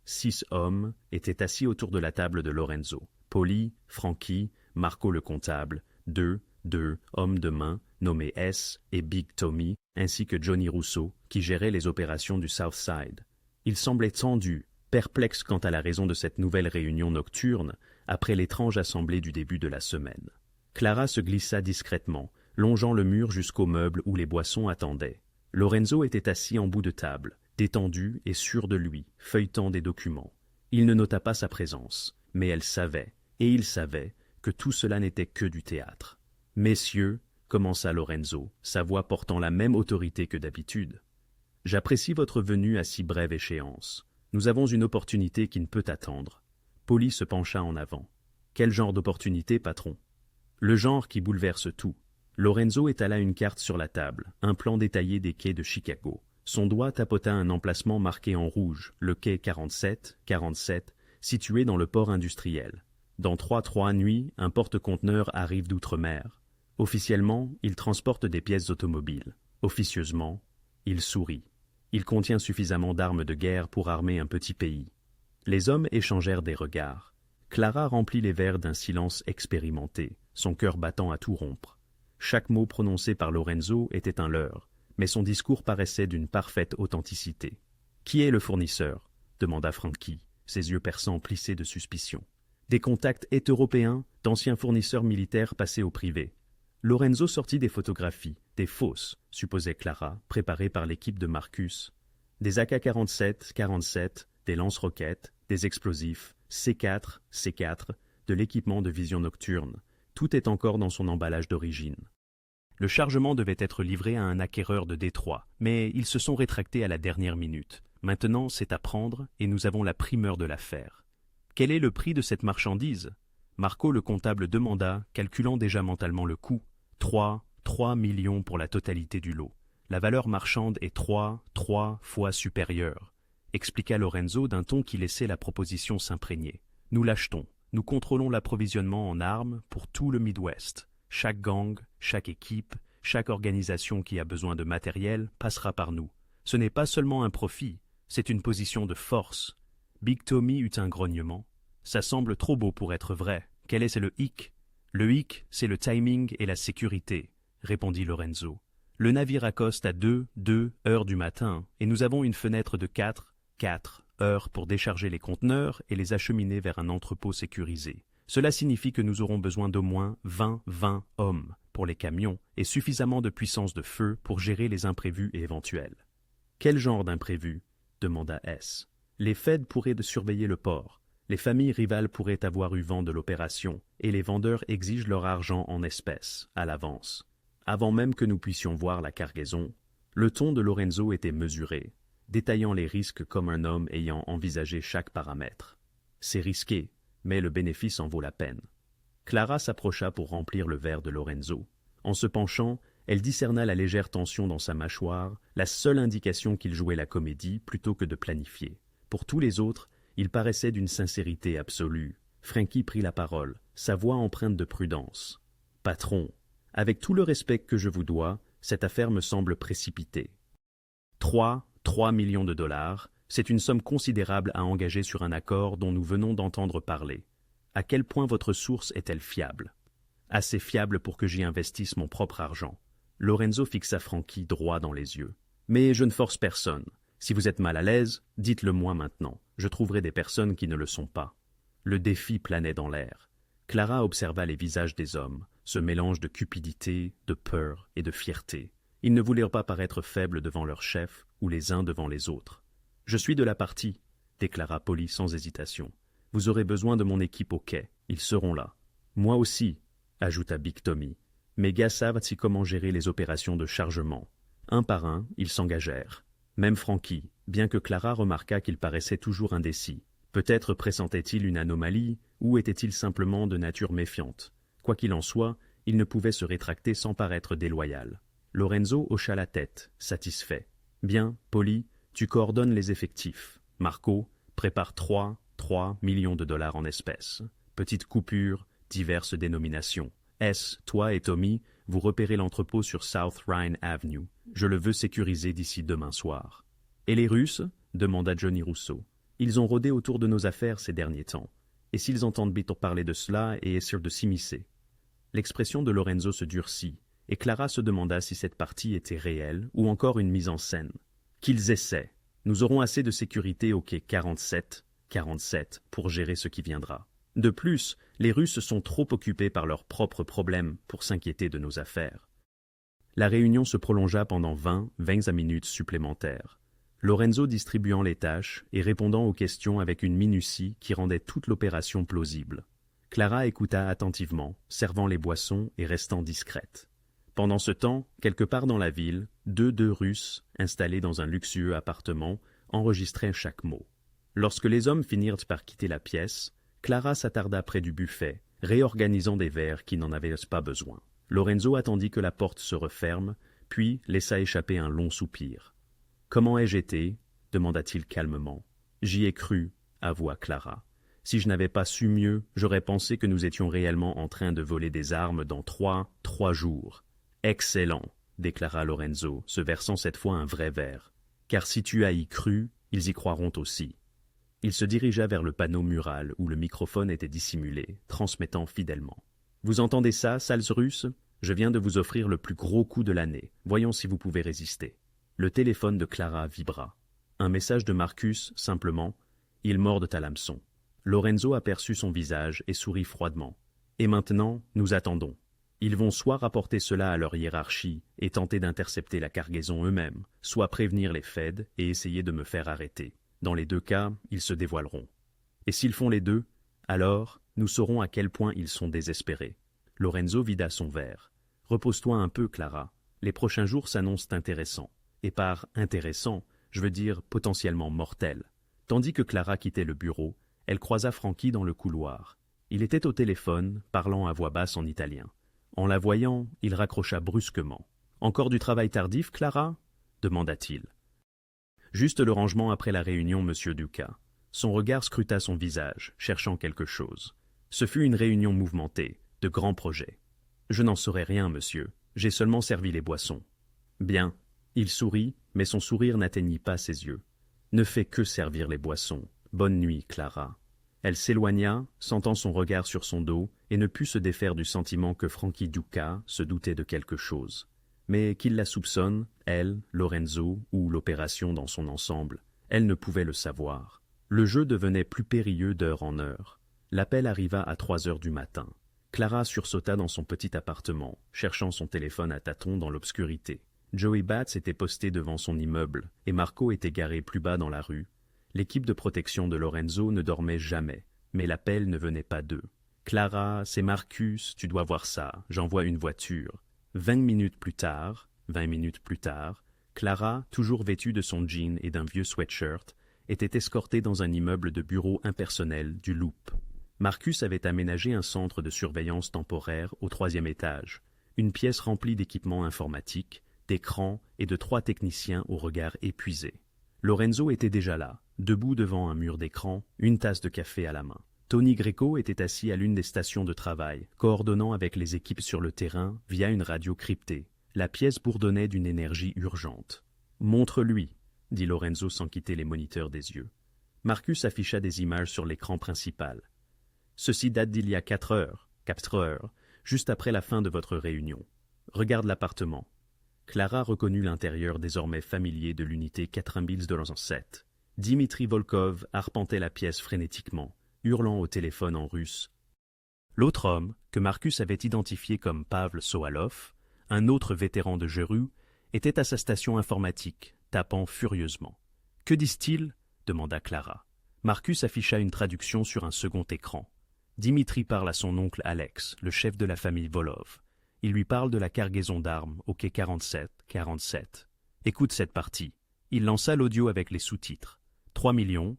hommes étaient assis autour de la table de Lorenzo. Polly, Frankie, Marco le comptable, deux hommes de main, nommés S et Big Tommy, ainsi que Johnny Rousseau, qui gérait les opérations du South Side. Ils semblaient tendus, perplexe quant à la raison de cette nouvelle réunion nocturne après l'étrange assemblée du début de la semaine. Clara se glissa discrètement, longeant le mur jusqu'au meuble où les boissons attendaient. Lorenzo était assis en bout de table, détendu et sûr de lui, feuilletant des documents. Il ne nota pas sa présence, mais elle savait, et il savait, que tout cela n'était que du théâtre. « Messieurs, » commença Lorenzo, sa voix portant la même autorité que d'habitude, « j'apprécie votre venue à si brève échéance. Nous avons une opportunité qui ne peut attendre. » Polly se pencha en avant. « Quel genre d'opportunité, patron ?»« Le genre qui bouleverse tout. » Lorenzo étala une carte sur la table, un plan détaillé des quais de Chicago. Son doigt tapota un emplacement marqué en rouge, le quai 47, situé dans le port industriel. Dans 3 nuits, un porte-conteneurs arrive d'outre-mer. Officiellement, il transporte des pièces automobiles. Officieusement, il sourit. Il contient suffisamment d'armes de guerre pour armer un petit pays. Les hommes échangèrent des regards. Clara remplit les verres d'un silence expérimenté, son cœur battant à tout rompre. Chaque mot prononcé par Lorenzo était un leurre, mais son discours paraissait d'une parfaite authenticité. « Qui est le fournisseur » demanda Frankie, ses yeux perçants plissés de suspicion. Des contacts européens d'anciens fournisseurs militaires passés au privé. Lorenzo sortit des photographies, des fausses, supposait Clara, préparées par l'équipe de Marcus. Des AK-47, des lance-roquettes, des explosifs, C4, de l'équipement de vision nocturne. Tout est encore dans son emballage d'origine. Le chargement devait être livré à un acquéreur de Détroit, mais ils se sont rétractés à la dernière minute. Maintenant, c'est à prendre et nous avons la primeur de l'affaire. Quel est le prix de cette marchandise ? Marco le comptable demanda, calculant déjà mentalement le coût. 3 millions pour la totalité du lot. La valeur marchande est 3 fois supérieure, expliqua Lorenzo d'un ton qui laissait la proposition s'imprégner. Nous l'achetons. Nous contrôlons l'approvisionnement en armes pour tout le Midwest. Chaque gang, chaque équipe, chaque organisation qui a besoin de matériel passera par nous. Ce n'est pas seulement un profit, c'est une position de force. Big Tommy eut un grognement. Ça semble trop beau pour être vrai. Quel est le hic ? Le hic, c'est le timing et la sécurité, répondit Lorenzo. Le navire accoste à 2 heures du matin et nous avons une fenêtre de 4 heures pour décharger les conteneurs et les acheminer vers un entrepôt sécurisé. Cela signifie que nous aurons besoin d'au moins 20 hommes pour les camions et suffisamment de puissance de feu pour gérer les imprévus et éventuels. Quel genre d'imprévus ? Demanda S. Les Feds pourraient surveiller le port. Les familles rivales pourraient avoir eu vent de l'opération et les vendeurs exigent leur argent en espèces, à l'avance. Avant même que nous puissions voir la cargaison, le ton de Lorenzo était mesuré, détaillant les risques comme un homme ayant envisagé chaque paramètre. C'est risqué, mais le bénéfice en vaut la peine. Clara s'approcha pour remplir le verre de Lorenzo. En se penchant, elle discerna la légère tension dans sa mâchoire, la seule indication qu'il jouait la comédie plutôt que de planifier. Pour tous les autres, il paraissait d'une sincérité absolue. Frankie prit la parole, sa voix empreinte de prudence. « Patron, avec tout le respect que je vous dois, cette affaire me semble précipitée. 3 millions de dollars, c'est une somme considérable à engager sur un accord dont nous venons d'entendre parler. À quel point votre source est-elle fiable ? Assez fiable pour que j'y investisse mon propre argent. » Lorenzo fixa Frankie droit dans les yeux. « Mais je ne force personne. Si vous êtes mal à l'aise, dites-le moi maintenant. Je trouverai des personnes qui ne le sont pas. » Le défi planait dans l'air. Clara observa les visages des hommes, ce mélange de cupidité, de peur et de fierté. Ils ne voulurent pas paraître faibles devant leur chef ou les uns devant les autres. « Je suis de la partie, » déclara Polly sans hésitation. « Vous aurez besoin de mon équipe au quai. Ils seront là. »« Moi aussi, » ajouta Big Tommy. « Mes gars savent aussi comment gérer les opérations de chargement. » Un par un, ils s'engagèrent. Même Frankie, bien que Clara remarqua qu'il paraissait toujours indécis. Peut-être pressentait-il une anomalie, ou était-il simplement de nature méfiante. Quoi qu'il en soit, il ne pouvait se rétracter sans paraître déloyal. Lorenzo hocha la tête, satisfait. « Bien, Polly, tu coordonnes les effectifs. Marco, prépare 3 millions de dollars en espèces. Petites coupures, diverses dénominations. S, toi et Tommy, vous repérez l'entrepôt sur South Rhine Avenue. Je le veux sécurisé d'ici demain soir. »« Et les Russes » demanda Johnny Rousseau. « Ils ont rôdé autour de nos affaires ces derniers temps. Et s'ils entendent Bitor parler de cela et essaient de s'immiscer ?» L'expression de Lorenzo se durcit, et Clara se demanda si cette partie était réelle ou encore une mise en scène. « Qu'ils essaient !» Nous aurons assez de sécurité au quai 47 pour gérer ce qui viendra. De plus, les Russes sont trop occupés par leurs propres problèmes pour s'inquiéter de nos affaires. La réunion se prolongea pendant 20 minutes supplémentaires. Lorenzo distribuant les tâches et répondant aux questions avec une minutie qui rendait toute l'opération plausible. Clara écouta attentivement, servant les boissons et restant discrète. Pendant ce temps, quelque part dans la ville, deux Russes, installés dans un luxueux appartement, enregistraient chaque mot. Lorsque les hommes finirent par quitter la pièce, Clara s'attarda près du buffet, réorganisant des verres qui n'en avaient pas besoin. Lorenzo attendit que la porte se referme, puis laissa échapper un long soupir. « Comment ai-je été » demanda-t-il calmement. « J'y ai cru » avoua Clara. « Si je n'avais pas su mieux, j'aurais pensé que nous étions réellement en train de voler des armes dans trois jours. »« Excellent » déclara Lorenzo, se versant cette fois un vrai verre. « Car si tu as y cru, ils y croiront aussi. » Il se dirigea vers le panneau mural où le microphone était dissimulé, transmettant fidèlement. « Vous entendez ça, sales Russes? Je viens de vous offrir le plus gros coup de l'année. Voyons si vous pouvez résister. » Le téléphone de Clara vibra. Un message de Marcus, simplement. « Ils mordent à l'hameçon. » Lorenzo aperçut son visage et sourit froidement. « Et maintenant, nous attendons. Ils vont soit rapporter cela à leur hiérarchie et tenter d'intercepter la cargaison eux-mêmes, soit prévenir les Feds et essayer de me faire arrêter. Dans les deux cas, ils se dévoileront. Et s'ils font les deux, alors nous saurons à quel point ils sont désespérés. » Lorenzo vida son verre. « Repose-toi un peu, Clara. Les prochains jours s'annoncent intéressants. Et par « intéressant », je veux dire potentiellement mortels. » Tandis que Clara quittait le bureau, elle croisa Frankie dans le couloir. Il était au téléphone, parlant à voix basse en italien. En la voyant, il raccrocha brusquement. « Encore du travail tardif, Clara » demanda-t-il. « Juste le rangement après la réunion, monsieur Duca. » Son regard scruta son visage, cherchant quelque chose. Ce fut une réunion mouvementée, de grands projets. « Je n'en saurais rien, monsieur. J'ai seulement servi les boissons. »« Bien. » Il sourit, mais son sourire n'atteignit pas ses yeux. « Ne fais que servir les boissons. Bonne nuit, Clara. » Elle s'éloigna, sentant son regard sur son dos, et ne put se défaire du sentiment que Frankie Duca se doutait de quelque chose. Mais qu'il la soupçonne, elle, Lorenzo, ou l'opération dans son ensemble, elle ne pouvait le savoir. Le jeu devenait plus périlleux d'heure en heure. L'appel arriva à 3 heures du matin. Clara sursauta dans son petit appartement, cherchant son téléphone à tâtons dans l'obscurité. Joey Batts était posté devant son immeuble, et Marco était garé plus bas dans la rue. L'équipe de protection de Lorenzo ne dormait jamais, mais l'appel ne venait pas d'eux. « Clara, c'est Marcus, tu dois voir ça, j'envoie une voiture. » 20 minutes plus tard, Clara, toujours vêtue de son jean et d'un vieux sweatshirt, était escortée dans un immeuble de bureau impersonnel du Loop. Marcus avait aménagé un centre de surveillance temporaire au 3e étage, une pièce remplie d'équipements informatiques, d'écrans et de 3 techniciens au regard épuisé. Lorenzo était déjà là, debout devant un mur d'écran, une tasse de café à la main. Tony Greco était assis à l'une des stations de travail, coordonnant avec les équipes sur le terrain via une radio cryptée. La pièce bourdonnait d'une énergie urgente. « Montre-lui », dit Lorenzo sans quitter les moniteurs des yeux. Marcus afficha des images sur l'écran principal. « Ceci date d'il y a 4 heures, juste après la fin de votre réunion. Regarde l'appartement. » Clara reconnut l'intérieur désormais familier de l'unité 4207. Dimitri Volkov arpentait la pièce frénétiquement, hurlant au téléphone en russe. L'autre homme, que Marcus avait identifié comme Pavel Soalov, un autre vétéran de Geru, était à sa station informatique, tapant furieusement. « Que disent-ils » demanda Clara. Marcus afficha une traduction sur un second écran. Dimitri parle à son oncle Alex, le chef de la famille Volov. Il lui parle de la cargaison d'armes au quai 47. Écoute cette partie. Il lança l'audio avec les sous-titres. 3 000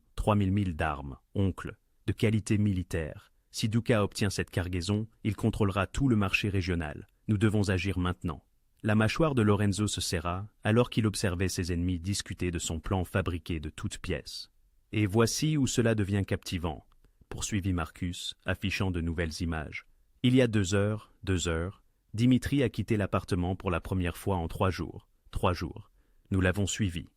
milles d'armes, oncle, de qualité militaire. Si Duca obtient cette cargaison, il contrôlera tout le marché régional. Nous devons agir maintenant. La mâchoire de Lorenzo se serra alors qu'il observait ses ennemis discuter de son plan fabriqué de toutes pièces. « Et voici où cela devient captivant », poursuivit Marcus, affichant de nouvelles images. « Il y a 2 heures, Dimitri a quitté l'appartement pour la première fois en 3 jours. 3 jours. Nous l'avons suivi. »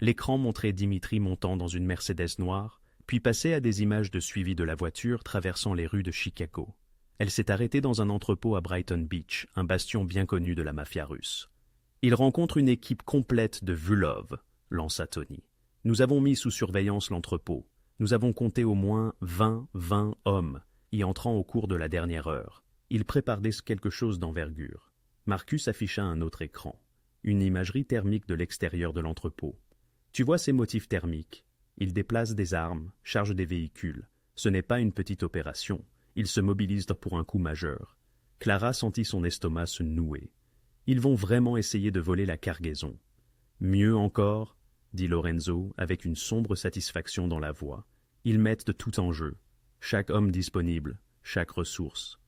L'écran montrait Dimitri montant dans une Mercedes noire, puis passait à des images de suivi de la voiture traversant les rues de Chicago. Elle s'est arrêtée dans un entrepôt à Brighton Beach, un bastion bien connu de la mafia russe. « Il rencontre une équipe complète de Vulov », lança Tony. Nous avons mis sous surveillance l'entrepôt. Nous avons compté au moins 20 hommes y entrant au cours de la dernière heure. Ils préparent quelque chose d'envergure. Marcus afficha un autre écran. Une imagerie thermique de l'extérieur de l'entrepôt. Tu vois ces motifs thermiques? Ils déplacent des armes, chargent des véhicules. Ce n'est pas une petite opération. Ils se mobilisent pour un coup majeur. Clara sentit son estomac se nouer. Ils vont vraiment essayer de voler la cargaison. Mieux encore, dit Lorenzo avec une sombre satisfaction dans la voix. Ils mettent de tout en jeu. Chaque homme disponible, chaque ressource.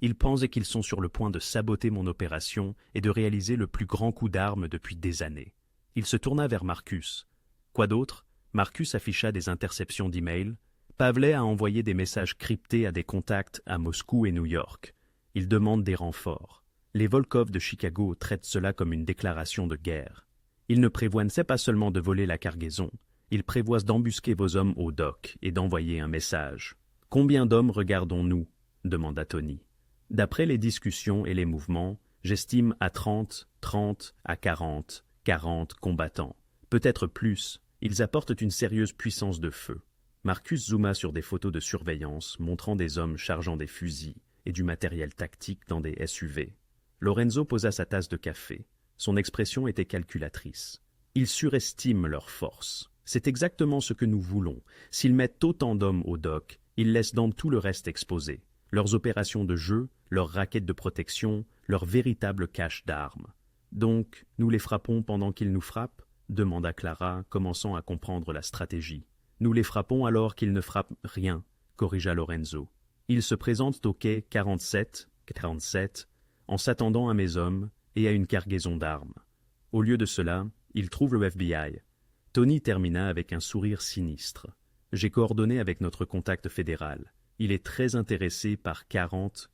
Ils pensent qu'ils sont sur le point de saboter mon opération et de réaliser le plus grand coup d'armes depuis des années. Il se tourna vers Marcus. Quoi d'autre? Marcus afficha des interceptions d'emails. Pavlet a envoyé des messages cryptés à des contacts à Moscou et New York. Il demande des renforts. Les Volkov de Chicago traitent cela comme une déclaration de guerre. Ils ne prévoient pas seulement de voler la cargaison, ils prévoient d'embusquer vos hommes au dock et d'envoyer un message. « Combien d'hommes regardons-nous » demanda Tony. « D'après les discussions et les mouvements, j'estime à 30, à 40 combattants. Peut-être plus, ils apportent une sérieuse puissance de feu. » Marcus zooma sur des photos de surveillance montrant des hommes chargeant des fusils et du matériel tactique dans des SUV. Lorenzo posa sa tasse de café. Son expression était calculatrice. Ils surestiment leur force. C'est exactement ce que nous voulons. S'ils mettent autant d'hommes au dock, ils laissent donc tout le reste exposé. Leurs opérations de jeu, leurs raquettes de protection, leur véritable cache d'armes. Donc, nous les frappons pendant qu'ils nous frappent? Demanda Clara, commençant à comprendre la stratégie. Nous les frappons alors qu'ils ne frappent rien, corrigea Lorenzo. Ils se présentent au quai 47, en s'attendant à mes hommes et à une cargaison d'armes. Au lieu de cela, ils trouvent le FBI. Tony termina avec un sourire sinistre. J'ai coordonné avec notre contact fédéral. Il est très intéressé par 40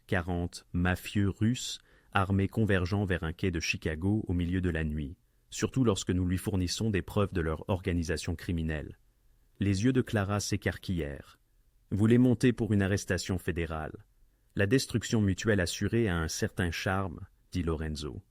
mafieux russes armés convergeant vers un quai de Chicago au milieu de la nuit, surtout lorsque nous lui fournissons des preuves de leur organisation criminelle. Les yeux de Clara s'écarquillèrent. Vous les montez pour une arrestation fédérale. La destruction mutuelle assurée a un certain charme, dit Lorenzo.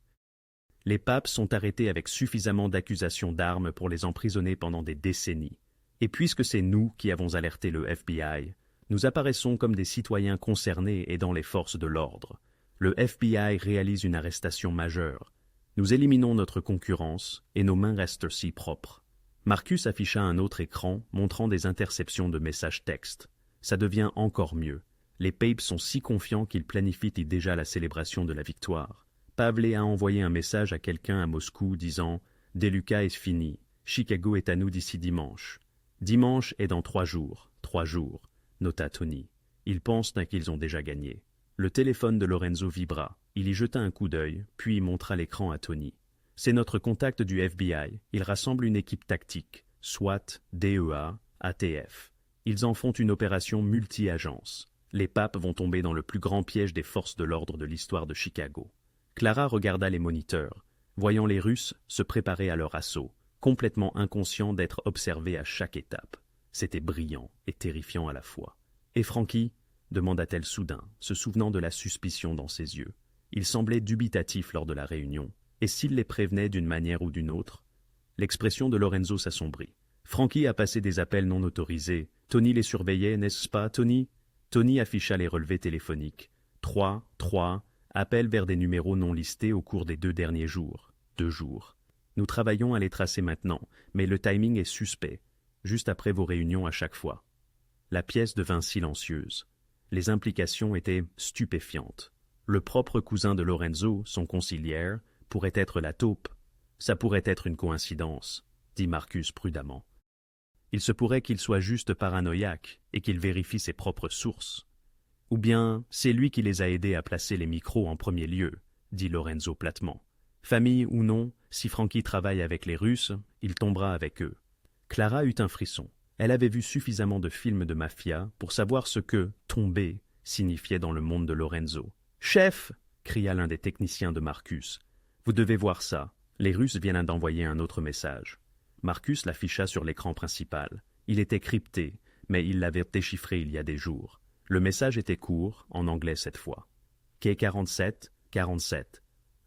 Les papes sont arrêtés avec suffisamment d'accusations d'armes pour les emprisonner pendant des décennies. Et puisque c'est nous qui avons alerté le FBI, nous apparaissons comme des citoyens concernés aidant les forces de l'ordre. Le FBI réalise une arrestation majeure. Nous éliminons notre concurrence et nos mains restent aussi propres. Marcus afficha un autre écran montrant des interceptions de messages textes. Ça devient encore mieux. Les papes sont si confiants qu'ils planifient déjà la célébration de la victoire. Pavlet a envoyé un message à quelqu'un à Moscou disant « Deluca est fini. Chicago est à nous d'ici dimanche. » Dimanche est dans 3 jours. 3 jours, nota Tony. Ils pensent qu'ils ont déjà gagné. Le téléphone de Lorenzo vibra. Il y jeta un coup d'œil, puis montra l'écran à Tony. C'est notre contact du FBI. Il rassemble une équipe tactique, SWAT, DEA, ATF. Ils en font une opération multi-agence. Les papes vont tomber dans le plus grand piège des forces de l'ordre de l'histoire de Chicago. Clara regarda les moniteurs, voyant les Russes se préparer à leur assaut, complètement inconscients d'être observés à chaque étape. C'était brillant et terrifiant à la fois. « Et Frankie ?» demanda-t-elle soudain, se souvenant de la suspicion dans ses yeux. Il semblait dubitatif lors de la réunion. Et s'il les prévenait d'une manière ou d'une autre? L'expression de Lorenzo s'assombrit. Frankie a passé des appels non autorisés. Tony les surveillait, n'est-ce pas, Tony? Tony afficha les relevés téléphoniques. 3, appels vers des numéros non listés au cours des 2 derniers jours. 2 jours. Nous travaillons à les tracer maintenant, mais le timing est suspect, juste après vos réunions à chaque fois. La pièce devint silencieuse. Les implications étaient stupéfiantes. Le propre cousin de Lorenzo, son conciliaire, pourrait être la taupe. Ça pourrait être une coïncidence, dit Marcus prudemment. Il se pourrait qu'il soit juste paranoïaque et qu'il vérifie ses propres sources. Ou bien c'est lui qui les a aidés à placer les micros en premier lieu, dit Lorenzo platement. Famille ou non, si Frankie travaille avec les Russes, il tombera avec eux. Clara eut un frisson. Elle avait vu suffisamment de films de mafia pour savoir ce que « tomber » signifiait dans le monde de Lorenzo. « Chef !» cria l'un des techniciens de Marcus. « Vous devez voir ça. Les Russes viennent d'envoyer un autre message. » Marcus l'afficha sur l'écran principal. Il était crypté, mais il l'avait déchiffré il y a des jours. Le message était court, en anglais cette fois. Quai 47.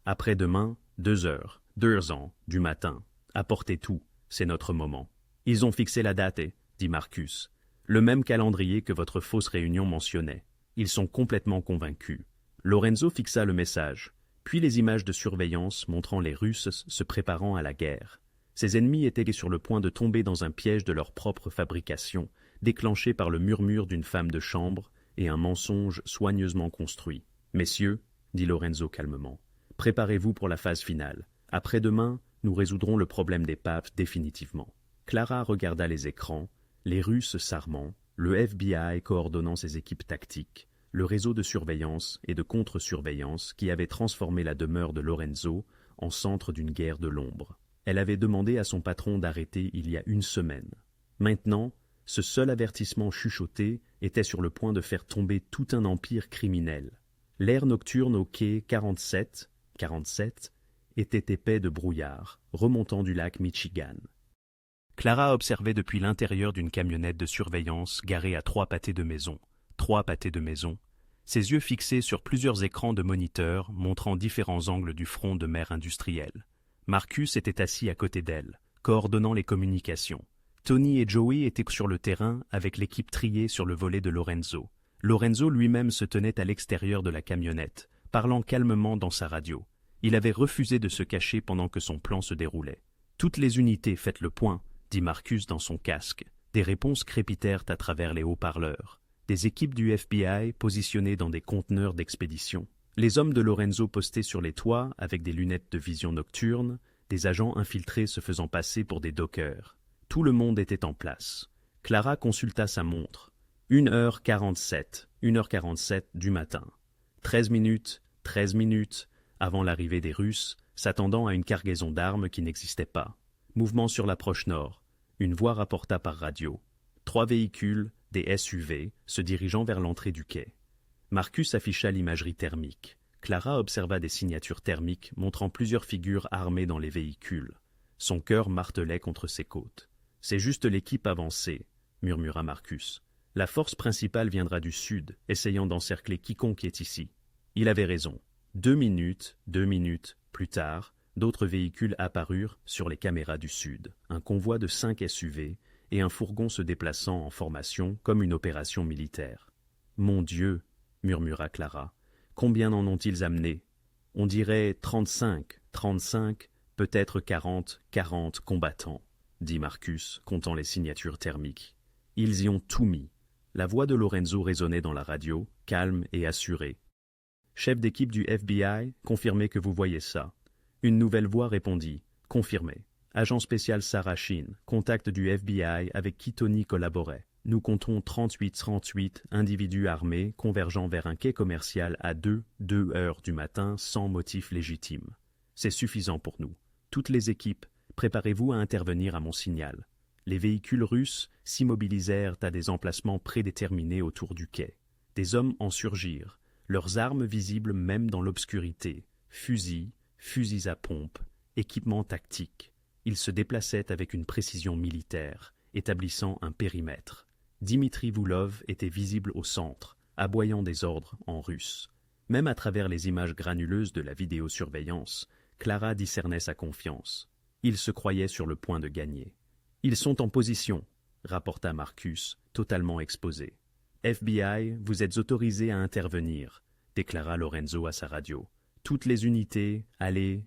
Après-demain, 2 heures, 2 ans, du matin. Apportez tout, c'est notre moment. Ils ont fixé la date, dit Marcus. Le même calendrier que votre fausse réunion mentionnait. Ils sont complètement convaincus. Lorenzo fixa le message, puis les images de surveillance montrant les Russes se préparant à la guerre. Ses ennemis étaient sur le point de tomber dans un piège de leur propre fabrication, déclenché par le murmure d'une femme de chambre et un mensonge soigneusement construit. « Messieurs, dit Lorenzo calmement, préparez-vous pour la phase finale. Après-demain, nous résoudrons le problème des papes définitivement. » Clara regarda les écrans, les Russes s'armant, le FBI coordonnant ses équipes tactiques, le réseau de surveillance et de contre-surveillance qui avait transformé la demeure de Lorenzo en centre d'une guerre de l'ombre. Elle avait demandé à son patron d'arrêter il y a une semaine. Maintenant, ce seul avertissement chuchoté était sur le point de faire tomber tout un empire criminel. L'air nocturne au quai 47 était épais de brouillard, remontant du lac Michigan. Clara observait depuis l'intérieur d'une camionnette de surveillance garée à 3 pâtés de maison. 3 pâtés de maison, ses yeux fixés sur plusieurs écrans de moniteurs montrant différents angles du front de mer industrielle. Marcus était assis à côté d'elle, coordonnant les communications. Tony et Joey étaient sur le terrain avec l'équipe triée sur le volet de Lorenzo. Lorenzo lui-même se tenait à l'extérieur de la camionnette, parlant calmement dans sa radio. Il avait refusé de se cacher pendant que son plan se déroulait. « Toutes les unités, faites le point », dit Marcus dans son casque. Des réponses crépitèrent à travers les haut-parleurs. Des équipes du FBI positionnées dans des conteneurs d'expédition. Les hommes de Lorenzo postés sur les toits avec des lunettes de vision nocturne, des agents infiltrés se faisant passer pour des dockers. Tout le monde était en place. Clara consulta sa montre. 1h47 du matin. 13 minutes avant l'arrivée des Russes, s'attendant à une cargaison d'armes qui n'existait pas. Mouvement sur l'approche nord. Une voix rapporta par radio. 3 véhicules, des SUV, se dirigeant vers l'entrée du quai. Marcus afficha l'imagerie thermique. Clara observa des signatures thermiques montrant plusieurs figures armées dans les véhicules. Son cœur martelait contre ses côtes. « C'est juste l'équipe avancée, » murmura Marcus. « La force principale viendra du sud, essayant d'encercler quiconque est ici. » Il avait raison. 2 minutes plus tard, d'autres véhicules apparurent sur les caméras du sud. Un convoi de 5 SUV et un fourgon se déplaçant en formation comme une opération militaire. « Mon Dieu !» murmura Clara. « Combien en ont-ils amené ? On dirait 35, peut-être 40 combattants, » dit Marcus, comptant les signatures thermiques. « Ils y ont tout mis. » La voix de Lorenzo résonnait dans la radio, calme et assurée. « Chef d'équipe du FBI, confirmez que vous voyez ça. » Une nouvelle voix répondit. « Confirmé. » Agent spécial Sarah Sheen, contact du FBI avec qui Tony collaborait. Nous comptons 38 individus armés convergeant vers un quai commercial à 2 heures du matin sans motif légitime. C'est suffisant pour nous. Toutes les équipes, préparez-vous à intervenir à mon signal. Les véhicules russes s'immobilisèrent à des emplacements prédéterminés autour du quai. Des hommes en surgirent, leurs armes visibles même dans l'obscurité, fusils à pompe, équipements tactiques. Ils se déplaçaient avec une précision militaire, établissant un périmètre. Dimitri Voulov était visible au centre, aboyant des ordres en russe. Même à travers les images granuleuses de la vidéosurveillance, Clara discernait sa confiance. Il se croyait sur le point de gagner. « Ils sont en position », rapporta Marcus, totalement exposé. « FBI, vous êtes autorisés à intervenir », déclara Lorenzo à sa radio. « Toutes les unités, allez. »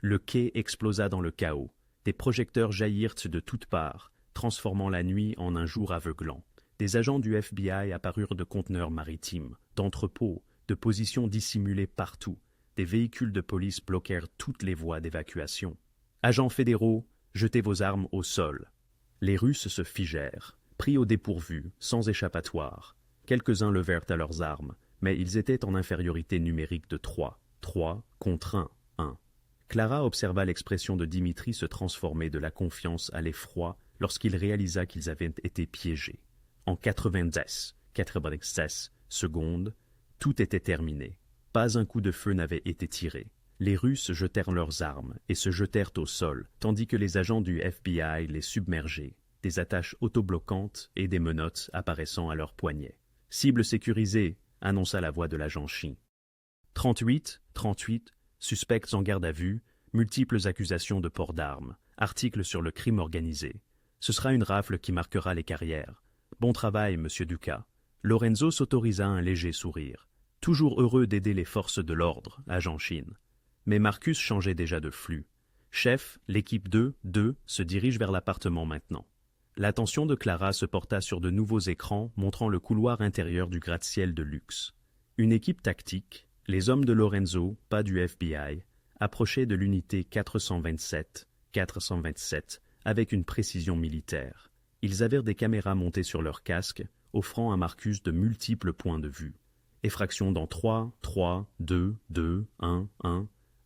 Le quai explosa dans le chaos. Des projecteurs jaillirent de toutes parts, transformant la nuit en un jour aveuglant. Des agents du FBI apparurent de conteneurs maritimes, d'entrepôts, de positions dissimulées partout. Des véhicules de police bloquèrent toutes les voies d'évacuation. « Agents fédéraux, jetez vos armes au sol. » Les Russes se figèrent, pris au dépourvu, sans échappatoire. Quelques-uns levèrent à leurs armes, mais ils étaient en infériorité numérique de 3 contre 1. Clara observa l'expression de Dimitri se transformer de la confiance à l'effroi lorsqu'il réalisa qu'ils avaient été piégés. En 90 secondes, tout était terminé. Pas un coup de feu n'avait été tiré. Les Russes jetèrent leurs armes et se jetèrent au sol, tandis que les agents du FBI les submergeaient, des attaches autobloquantes et des menottes apparaissant à leurs poignets. « Cible sécurisée », annonça la voix de l'agent Sheen. 38, suspects en garde à vue, multiples accusations de port d'armes, articles sur le crime organisé. Ce sera une rafle qui marquera les carrières. Bon travail, monsieur Ducas. Lorenzo s'autorisa un léger sourire. Toujours heureux d'aider les forces de l'ordre, agent Chine. Mais Marcus changeait déjà de flux. Chef, l'équipe 2 se dirige vers l'appartement maintenant. L'attention de Clara se porta sur de nouveaux écrans montrant le couloir intérieur du gratte-ciel de luxe. Une équipe tactique, les hommes de Lorenzo, pas du FBI, approchaient de l'unité 427 avec une précision militaire. Ils avaient des caméras montées sur leurs casques, offrant à Marcus de multiples points de vue. Effraction dans 3, 2, 1.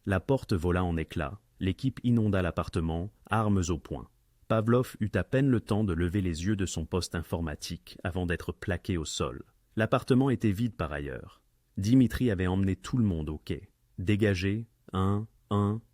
La porte vola en éclats. L'équipe inonda l'appartement, armes au poing. Pavlov eut à peine le temps de lever les yeux de son poste informatique avant d'être plaqué au sol. L'appartement était vide par ailleurs. Dimitri avait emmené tout le monde au quai. Dégagé,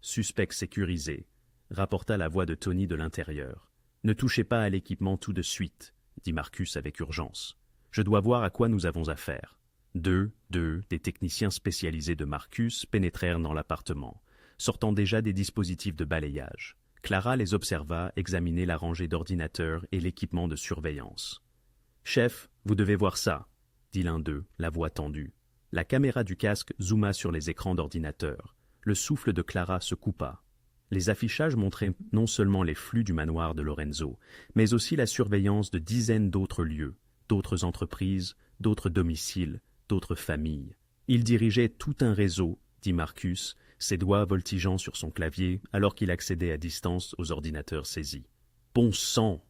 suspect sécurisé, rapporta la voix de Tony de l'intérieur. Ne touchez pas à l'équipement tout de suite, dit Marcus avec urgence. Je dois voir à quoi nous avons affaire. Des techniciens spécialisés de Marcus pénétrèrent dans l'appartement, sortant déjà des dispositifs de balayage. Clara les observa examiner la rangée d'ordinateurs et l'équipement de surveillance. « Chef, vous devez voir ça », dit l'un d'eux, la voix tendue. La caméra du casque zooma sur les écrans d'ordinateur. Le souffle de Clara se coupa. Les affichages montraient non seulement les flux du manoir de Lorenzo, mais aussi la surveillance de dizaines d'autres lieux, d'autres entreprises, d'autres domiciles, d'autres familles. Il dirigeait tout un réseau, dit Marcus, ses doigts voltigeant sur son clavier alors qu'il accédait à distance aux ordinateurs saisis. Bon sang!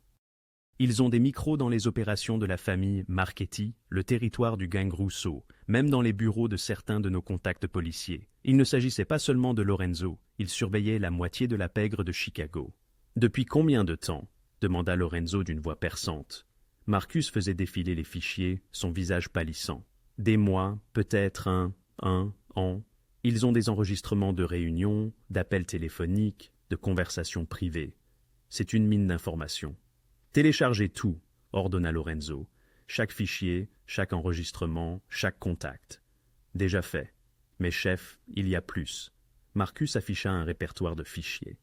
Ils ont des micros dans les opérations de la famille Marchetti, le territoire du gang Rousseau, même dans les bureaux de certains de nos contacts policiers. Il ne s'agissait pas seulement de Lorenzo, ils surveillaient la moitié de la pègre de Chicago. Depuis combien de temps? Demanda Lorenzo d'une voix perçante. Marcus faisait défiler les fichiers, son visage pâlissant. Des mois, peut-être un an. Ils ont des enregistrements de réunions, d'appels téléphoniques, de conversations privées. C'est une mine d'informations. Téléchargez tout, ordonna Lorenzo. Chaque fichier, chaque enregistrement, chaque contact. Déjà fait. Mais chef, il y a plus. Marcus afficha un répertoire de fichiers.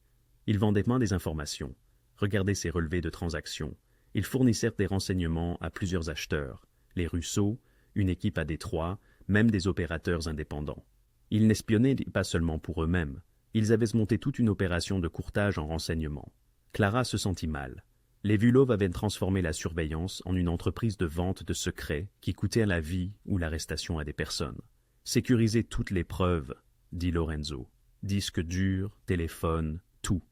Il vendait moins des informations. Regardez ses relevés de transactions. Ils fournissèrent des renseignements à plusieurs acheteurs. Les Russo, une équipe à Détroit, même des opérateurs indépendants. Ils n'espionnaient pas seulement pour eux-mêmes. Ils avaient monté toute une opération de courtage en renseignements. Clara se sentit mal. Les Vulov avaient transformé la surveillance en une entreprise de vente de secrets qui coûtait la vie ou l'arrestation à des personnes. Sécuriser toutes les preuves, dit Lorenzo. Disques durs, téléphone, tout.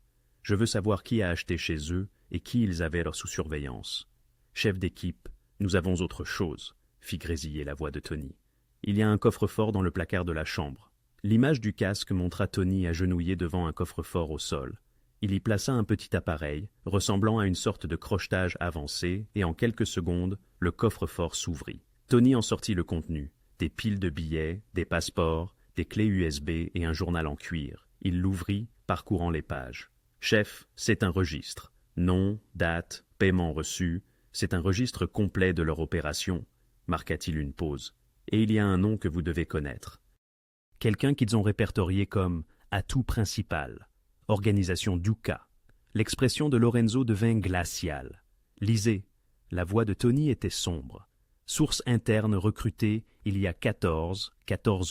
Je veux savoir qui a acheté chez eux et qui ils avaient sous surveillance. Chef d'équipe, nous avons autre chose, fit grésiller la voix de Tony. Il y a un coffre-fort dans le placard de la chambre. L'image du casque montra Tony agenouillé devant un coffre-fort au sol. Il y plaça un petit appareil, ressemblant à une sorte de crochetage avancé, et en quelques secondes, le coffre-fort s'ouvrit. Tony en sortit le contenu, des piles de billets, des passeports, des clés USB et un journal en cuir. Il l'ouvrit, parcourant les pages. « Chef, c'est un registre. Nom, date, paiement reçu. C'est un registre complet de leur opération. » marqua-t-il une pause. « Et il y a un nom que vous devez connaître. Quelqu'un qu'ils ont répertorié comme « atout principal ». Organisation Ducas. L'expression de Lorenzo devint glaciale. Lisez. La voix de Tony était sombre. Source interne recrutée il y a 14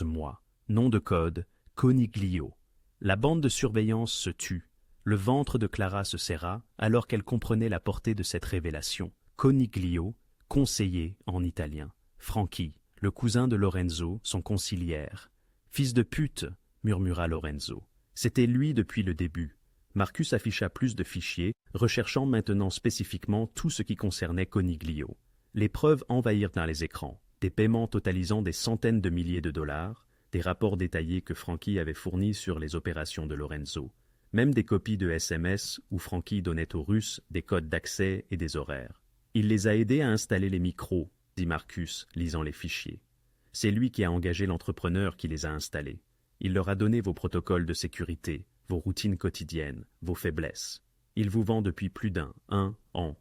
mois. Nom de code, Coniglio. La bande de surveillance se tut. Le ventre de Clara se serra alors qu'elle comprenait la portée de cette révélation. Coniglio, conseiller en italien. Franchi, le cousin de Lorenzo, son conciliaire. Fils de pute, murmura Lorenzo. C'était lui depuis le début. Marcus afficha plus de fichiers, recherchant maintenant spécifiquement tout ce qui concernait Coniglio. Les preuves envahirent dans les écrans, des paiements totalisant des centaines de milliers de dollars, des rapports détaillés que Franchi avait fournis sur les opérations de Lorenzo, même des copies de SMS où Franchi donnait aux Russes des codes d'accès et des horaires. Il les a aidés à installer les micros, dit Marcus, lisant les fichiers. C'est lui qui a engagé l'entrepreneur qui les a installés. Il leur a donné vos protocoles de sécurité, vos routines quotidiennes, vos faiblesses. Il vous vend depuis plus d'un an.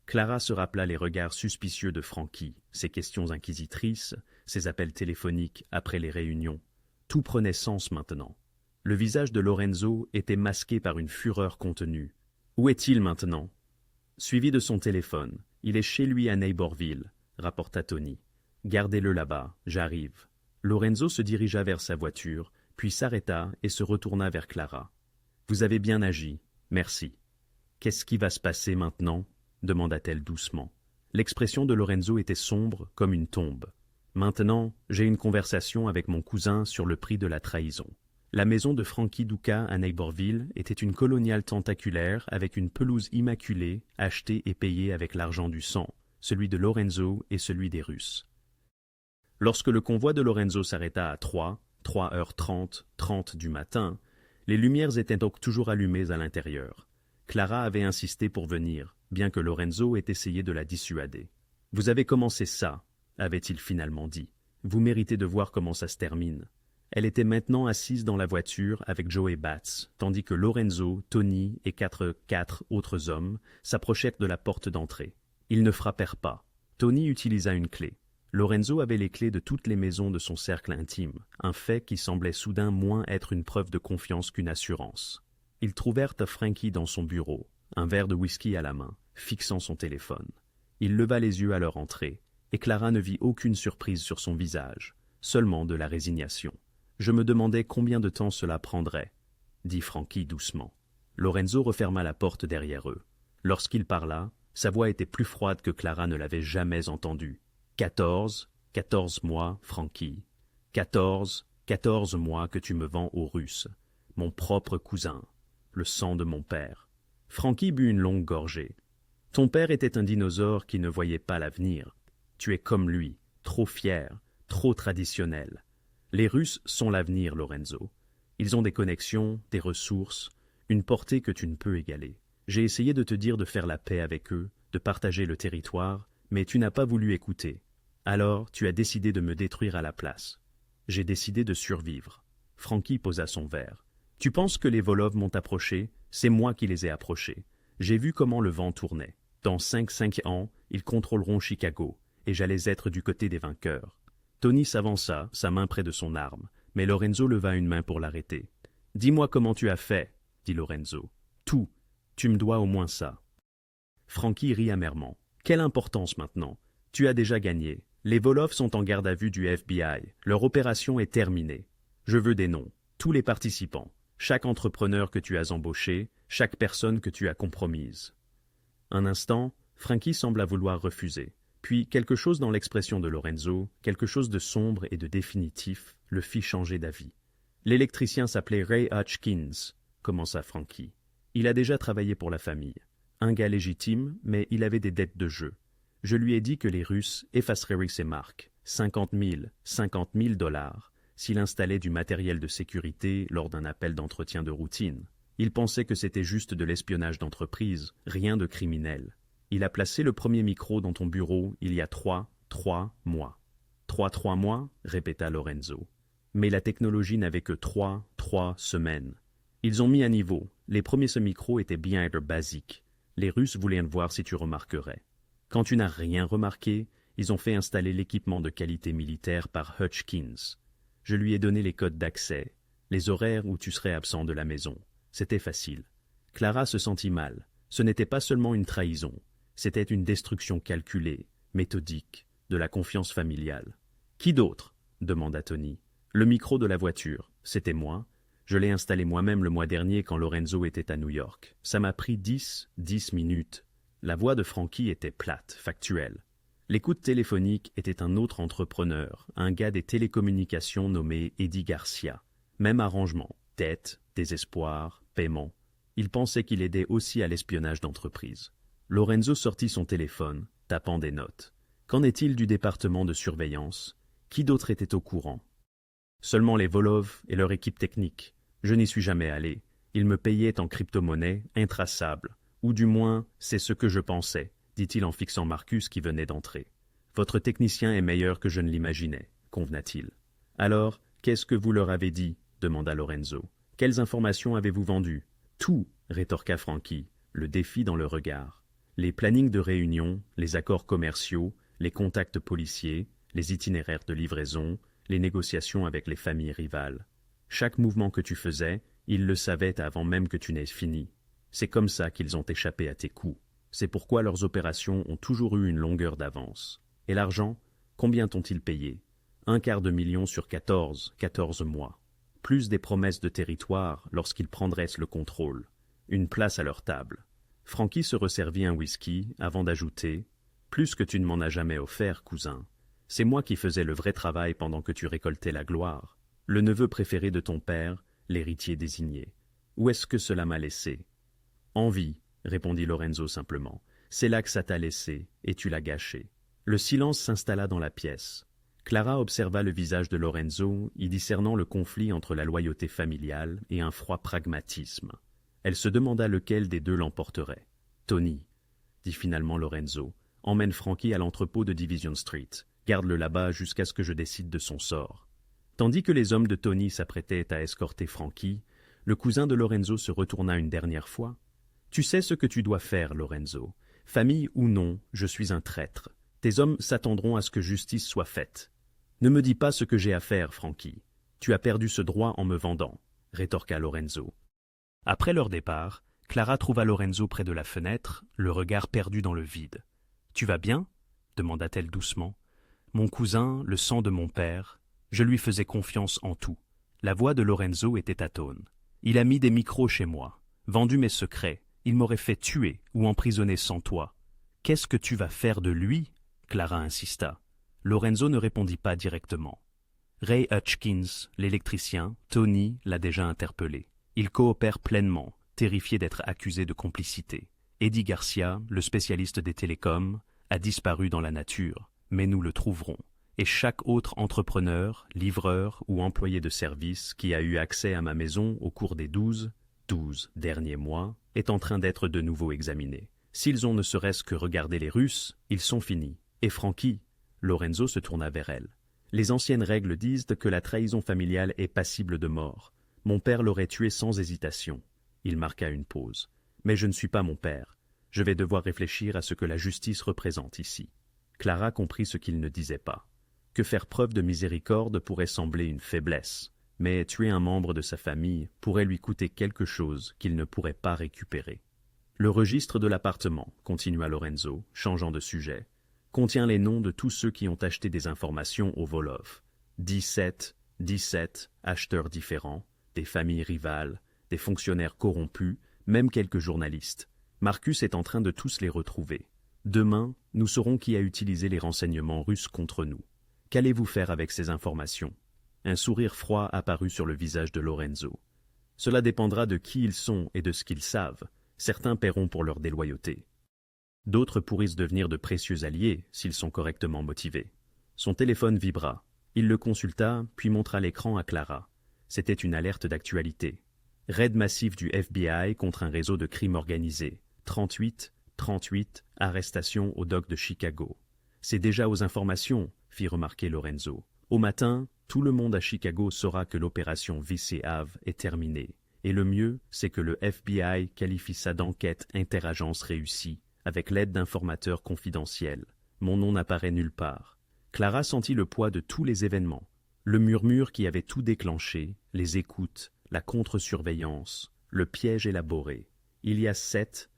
Clara se rappela les regards suspicieux de Franchi, ses questions inquisitrices, ses appels téléphoniques après les réunions. Tout prenait sens maintenant. Le visage de Lorenzo était masqué par une fureur contenue. « Où est-il maintenant ?» Suivi de son téléphone. « Il est chez lui à Neighborville », rapporta Tony. « Gardez-le là-bas, j'arrive. » Lorenzo se dirigea vers sa voiture, puis s'arrêta et se retourna vers Clara. « Vous avez bien agi, merci. »« Qu'est-ce qui va se passer maintenant ?» demanda-t-elle doucement. L'expression de Lorenzo était sombre comme une tombe. « Maintenant, j'ai une conversation avec mon cousin sur le prix de la trahison. » La maison de Frankie Duca à Neighborville était une coloniale tentaculaire avec une pelouse immaculée, achetée et payée avec l'argent du sang, celui de Lorenzo et celui des Russes. Lorsque le convoi de Lorenzo s'arrêta à 3h30 du matin, les lumières étaient donc toujours allumées à l'intérieur. Clara avait insisté pour venir, bien que Lorenzo ait essayé de la dissuader. « Vous avez commencé ça, » avait-il finalement dit. « Vous méritez de voir comment ça se termine. » Elle était maintenant assise dans la voiture avec Joey Batts, tandis que Lorenzo, Tony et quatre autres hommes s'approchèrent de la porte d'entrée. Ils ne frappèrent pas. Tony utilisa une clé. Lorenzo avait les clés de toutes les maisons de son cercle intime, un fait qui semblait soudain moins être une preuve de confiance qu'une assurance. Ils trouvèrent Frankie dans son bureau, un verre de whisky à la main, fixant son téléphone. Il leva les yeux à leur entrée, et Clara ne vit aucune surprise sur son visage, seulement de la résignation. « Je me demandais combien de temps cela prendrait, » dit Frankie doucement. Lorenzo referma la porte derrière eux. Lorsqu'il parla, sa voix était plus froide que Clara ne l'avait jamais entendue. 14 mois, Frankie. 14 mois que tu me vends aux Russes. Mon propre cousin. Le sang de mon père. Frankie but une longue gorgée. Ton père était un dinosaure qui ne voyait pas l'avenir. Tu es comme lui, trop fier, trop traditionnel. Les Russes sont l'avenir, Lorenzo. Ils ont des connexions, des ressources, une portée que tu ne peux égaler. J'ai essayé de te dire de faire la paix avec eux, de partager le territoire, mais tu n'as pas voulu écouter. Alors, tu as décidé de me détruire à la place. J'ai décidé de survivre. Frankie posa son verre. Tu penses que les Volov m'ont approché? C'est moi qui les ai approchés. J'ai vu comment le vent tournait. Dans 5 ans, ils contrôleront Chicago, et j'allais être du côté des vainqueurs. Tony s'avança, sa main près de son arme, mais Lorenzo leva une main pour l'arrêter. « Dis-moi comment tu as fait, » dit Lorenzo. « Tout. Tu me dois au moins ça. » Frankie rit amèrement. « Quelle importance maintenant? Tu as déjà gagné. Les Volov sont en garde à vue du FBI. Leur opération est terminée. Je veux des noms. Tous les participants. Chaque entrepreneur que tu as embauché, chaque personne que tu as compromise. » Un instant, Frankie sembla vouloir refuser. Puis quelque chose dans l'expression de Lorenzo, quelque chose de sombre et de définitif, le fit changer d'avis. « L'électricien s'appelait Ray Hutchkins, » commença Frankie. « Il a déjà travaillé pour la famille. Un gars légitime, mais il avait des dettes de jeu. Je lui ai dit que les Russes effaceraient ses marques, 50 000 dollars, s'il installait du matériel de sécurité lors d'un appel d'entretien de routine. Il pensait que c'était juste de l'espionnage d'entreprise, rien de criminel. Il a placé le premier micro dans ton bureau il y a 3 mois. 3 mois, répéta Lorenzo. Mais la technologie n'avait que 3 semaines. Ils ont mis à niveau. Les premiers ce micro étaient bien être basiques. Les Russes voulaient voir si tu remarquerais. Quand tu n'as rien remarqué, ils ont fait installer l'équipement de qualité militaire par Hutchkins. Je lui ai donné les codes d'accès, les horaires où tu serais absent de la maison. C'était facile. Clara se sentit mal. Ce n'était pas seulement une trahison. C'était une destruction calculée, méthodique, de la confiance familiale. « Qui d'autre » demanda Tony. « Le micro de la voiture, c'était moi. Je l'ai installé moi-même le mois dernier quand Lorenzo était à New York. Ça m'a pris 10 minutes. » La voix de Frankie était plate, factuelle. L'écoute téléphonique était un autre entrepreneur, un gars des télécommunications nommé Eddie Garcia. Même arrangement, dette, désespoir, paiement. Il pensait qu'il aidait aussi à l'espionnage d'entreprise. Lorenzo sortit son téléphone, tapant des notes. Qu'en est-il du département de surveillance? Qui d'autre était au courant? Seulement les Volov et leur équipe technique. Je n'y suis jamais allé. Ils me payaient en crypto-monnaie, intraçable. Ou du moins, c'est ce que je pensais, dit-il en fixant Marcus qui venait d'entrer. Votre technicien est meilleur que je ne l'imaginais, convena-t-il. Alors, qu'est-ce que vous leur avez dit? Demanda Lorenzo. Quelles informations avez-vous vendues? Tout, rétorqua Frankie, le défi dans le regard. Les plannings de réunion, les accords commerciaux, les contacts policiers, les itinéraires de livraison, les négociations avec les familles rivales. Chaque mouvement que tu faisais, ils le savaient avant même que tu n'aies fini. C'est comme ça qu'ils ont échappé à tes coups. C'est pourquoi leurs opérations ont toujours eu une longueur d'avance. Et l'argent, combien t'ont-ils payé? 1/4 de million sur 14 mois. Plus des promesses de territoire lorsqu'ils prendraient le contrôle. Une place à leur table. Frankie se resservit un whisky avant d'ajouter « Plus que tu ne m'en as jamais offert, cousin. C'est moi qui faisais le vrai travail pendant que tu récoltais la gloire. Le neveu préféré de ton père, l'héritier désigné. Où est-ce que cela m'a laissé ?»« En vie, » répondit Lorenzo simplement. « C'est là que ça t'a laissé, et tu l'as gâché. » Le silence s'installa dans la pièce. Clara observa le visage de Lorenzo, y discernant le conflit entre la loyauté familiale et un froid pragmatisme. Elle se demanda lequel des deux l'emporterait. « Tony, » dit finalement Lorenzo, « emmène Frankie à l'entrepôt de Division Street. Garde-le là-bas jusqu'à ce que je décide de son sort. » Tandis que les hommes de Tony s'apprêtaient à escorter Frankie, le cousin de Lorenzo se retourna une dernière fois. « Tu sais ce que tu dois faire, Lorenzo. Famille ou non, je suis un traître. Tes hommes s'attendront à ce que justice soit faite. Ne me dis pas ce que j'ai à faire, Frankie. Tu as perdu ce droit en me vendant, » rétorqua Lorenzo. Après leur départ, Clara trouva Lorenzo près de la fenêtre, le regard perdu dans le vide. « Tu vas bien » demanda-t-elle doucement. « Mon cousin, le sang de mon père, je lui faisais confiance en tout. » La voix de Lorenzo était atone. « Il a mis des micros chez moi, vendu mes secrets, il m'aurait fait tuer ou emprisonner sans toi. Qu'est-ce que tu vas faire de lui » Clara insista. Lorenzo ne répondit pas directement. Ray Hutchkins, l'électricien, Tony, l'a déjà interpellé. Il coopère pleinement, terrifié d'être accusé de complicité. Eddie Garcia, le spécialiste des télécoms, a disparu dans la nature, mais nous le trouverons. Et chaque autre entrepreneur, livreur ou employé de service qui a eu accès à ma maison au cours des 12 derniers mois est en train d'être de nouveau examiné. S'ils ont ne serait-ce que regardé les Russes, ils sont finis. Et Frankie, Lorenzo se tourna vers elle. Les anciennes règles disent que la trahison familiale est passible de mort. Mon père l'aurait tué sans hésitation. Il marqua une pause. Mais je ne suis pas mon père. Je vais devoir réfléchir à ce que la justice représente ici. Clara comprit ce qu'il ne disait pas. Que faire preuve de miséricorde pourrait sembler une faiblesse, mais tuer un membre de sa famille pourrait lui coûter quelque chose qu'il ne pourrait pas récupérer. Le registre de l'appartement, continua Lorenzo, changeant de sujet, contient les noms de tous ceux qui ont acheté des informations au Volov. 17 acheteurs différents, des familles rivales, des fonctionnaires corrompus, même quelques journalistes. Marcus est en train de tous les retrouver. Demain, nous saurons qui a utilisé les renseignements russes contre nous. Qu'allez-vous faire avec ces informations? Un sourire froid apparut sur le visage de Lorenzo. Cela dépendra de qui ils sont et de ce qu'ils savent. Certains paieront pour leur déloyauté. D'autres pourrissent devenir de précieux alliés s'ils sont correctement motivés. Son téléphone vibra. Il le consulta, puis montra l'écran à Clara. C'était une alerte d'actualité. Raid massif du FBI contre un réseau de crime organisé. 38, arrestation au dock de Chicago. C'est déjà aux informations, fit remarquer Lorenzo. Au matin, tout le monde à Chicago saura que l'opération VC-Ave est terminée. Et le mieux, c'est que le FBI qualifie ça d'enquête interagence réussie, avec l'aide d'informateurs confidentiels. Mon nom n'apparaît nulle part. Clara sentit le poids de tous les événements. Le murmure qui avait tout déclenché, les écoutes, la contre-surveillance, le piège élaboré. Il y a 7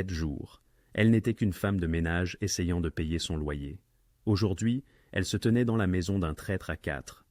jours. Elle n'était qu'une femme de ménage essayant de payer son loyer. Aujourd'hui, elle se tenait dans la maison d'un traître à 4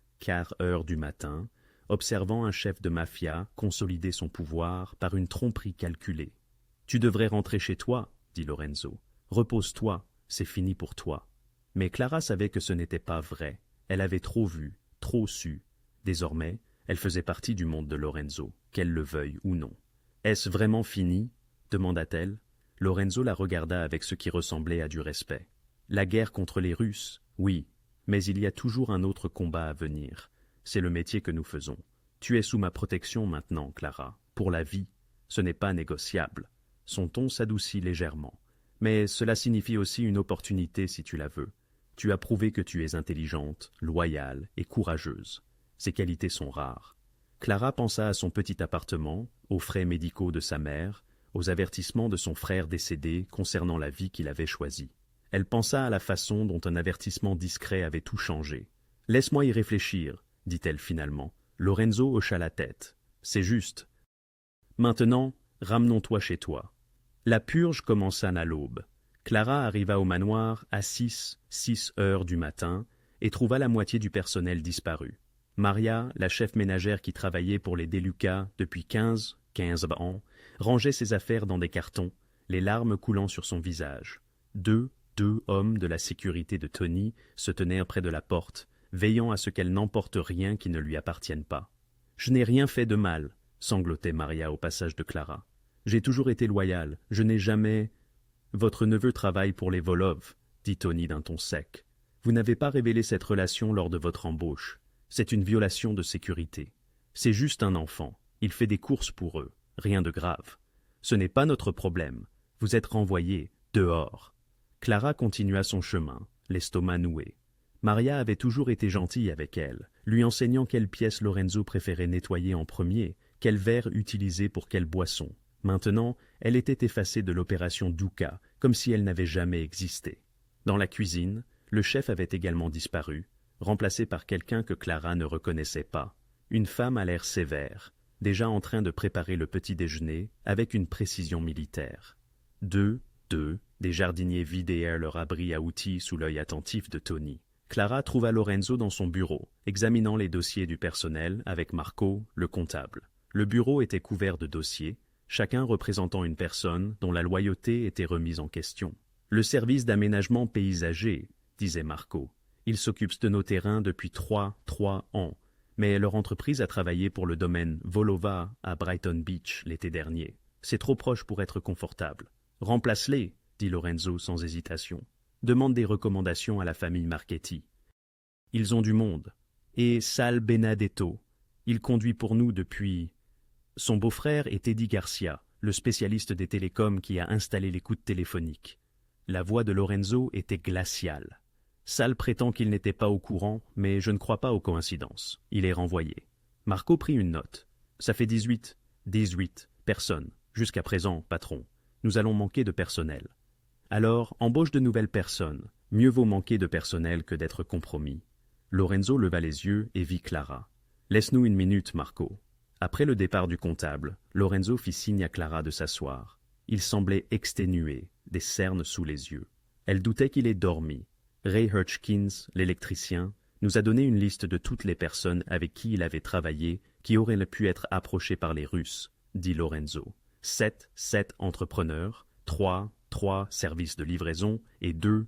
heures du matin, observant un chef de mafia consolider son pouvoir par une tromperie calculée. « Tu devrais rentrer chez toi, » dit Lorenzo. « Repose-toi, c'est fini pour toi. » Mais Clara savait que ce n'était pas vrai. Elle avait trop vu, trop su. Désormais, elle faisait partie du monde de Lorenzo, qu'elle le veuille ou non. « Est-ce vraiment fini ?» demanda-t-elle. Lorenzo la regarda avec ce qui ressemblait à du respect. « La guerre contre les Russes, oui, mais il y a toujours un autre combat à venir. C'est le métier que nous faisons. Tu es sous ma protection maintenant, Clara, pour la vie. Ce n'est pas négociable. » Son ton s'adoucit légèrement. « Mais cela signifie aussi une opportunité si tu la veux. Tu as prouvé que tu es intelligente, loyale et courageuse. Ces qualités sont rares. » Clara pensa à son petit appartement, aux frais médicaux de sa mère, aux avertissements de son frère décédé concernant la vie qu'il avait choisie. Elle pensa à la façon dont un avertissement discret avait tout changé. « Laisse-moi y réfléchir, » dit-elle finalement. « Lorenzo hocha la tête. C'est juste. Maintenant, ramenons-toi chez toi. La purge commença à l'aube. Clara arriva au manoir à 6 heures du matin et trouva la moitié du personnel disparu. Maria, la chef ménagère qui travaillait pour les DeLuca depuis 15 ans, rangeait ses affaires dans des cartons, les larmes coulant sur son visage. Deux hommes de la sécurité de Tony se tenaient près de la porte, veillant à ce qu'elle n'emporte rien qui ne lui appartienne pas. « Je n'ai rien fait de mal », sanglotait Maria au passage de Clara. « J'ai toujours été loyale, je n'ai jamais... » « Votre neveu travaille pour les Volov, » dit Tony d'un ton sec. « Vous n'avez pas révélé cette relation lors de votre embauche. C'est une violation de sécurité. C'est juste un enfant. Il fait des courses pour eux. Rien de grave. Ce n'est pas notre problème. Vous êtes renvoyés, dehors. » Clara continua son chemin, l'estomac noué. Maria avait toujours été gentille avec elle, lui enseignant quelle pièce Lorenzo préférait nettoyer en premier, quel verre utiliser pour quelle boisson. Maintenant, elle était effacée de l'opération Duca, comme si elle n'avait jamais existé. Dans la cuisine, le chef avait également disparu, remplacé par quelqu'un que Clara ne reconnaissait pas. Une femme à l'air sévère, déjà en train de préparer le petit déjeuner avec une précision militaire. Des jardiniers vidèrent leur abri à outils sous l'œil attentif de Tony. Clara trouva Lorenzo dans son bureau, examinant les dossiers du personnel avec Marco, le comptable. Le bureau était couvert de dossiers, chacun représentant une personne dont la loyauté était remise en question. « Le service d'aménagement paysager », disait Marco. « Ils s'occupent de nos terrains depuis 3 ans, mais leur entreprise a travaillé pour le domaine Volova à Brighton Beach l'été dernier. C'est trop proche pour être confortable. Remplace-les, dit Lorenzo sans hésitation. Demande des recommandations à la famille Marchetti. Ils ont du monde. Et Sal Benedetto, il conduit pour nous depuis... Son beau-frère est Eddie Garcia, le spécialiste des télécoms qui a installé l'écoute téléphonique. La voix de Lorenzo était glaciale. Sal prétend qu'il n'était pas au courant, mais je ne crois pas aux coïncidences. Il est renvoyé. Marco prit une note. Ça fait 18 personnes. Jusqu'à présent, patron. Nous allons manquer de personnel. Alors, embauche de nouvelles personnes. Mieux vaut manquer de personnel que d'être compromis. Lorenzo leva les yeux et vit Clara. Laisse-nous une minute, Marco. Après le départ du comptable, Lorenzo fit signe à Clara de s'asseoir. Il semblait exténué, des cernes sous les yeux. Elle doutait qu'il ait dormi. Ray Hutchkins, l'électricien, nous a donné une liste de toutes les personnes avec qui il avait travaillé qui auraient pu être approchées par les Russes, dit Lorenzo. 7 entrepreneurs, 3 services de livraison et 2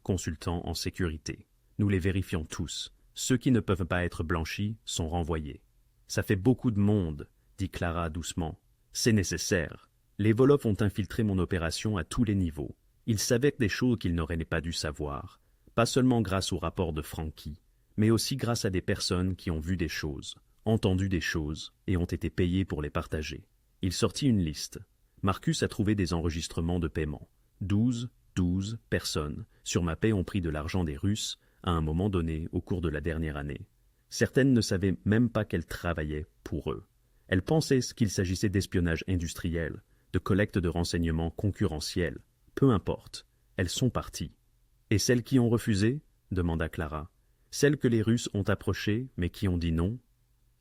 consultants en sécurité. Nous les vérifions tous. Ceux qui ne peuvent pas être blanchis sont renvoyés. Ça fait beaucoup de monde, dit Clara doucement. C'est nécessaire. Les Volov ont infiltré mon opération à tous les niveaux. Ils savaient des choses qu'ils n'auraient pas dû savoir. Pas seulement grâce au rapport de Frankie, mais aussi grâce à des personnes qui ont vu des choses, entendu des choses et ont été payées pour les partager. Il sortit une liste. Marcus a trouvé des enregistrements de paiement. 12 personnes sur ma paie ont pris de l'argent des Russes à un moment donné au cours de la dernière année. Certaines ne savaient même pas qu'elles travaillaient pour eux. Elles pensaient qu'il s'agissait d'espionnage industriel, de collecte de renseignements concurrentiels. Peu importe, elles sont parties. « Et celles qui ont refusé ?» demanda Clara. « Celles que les Russes ont approchées, mais qui ont dit non ?»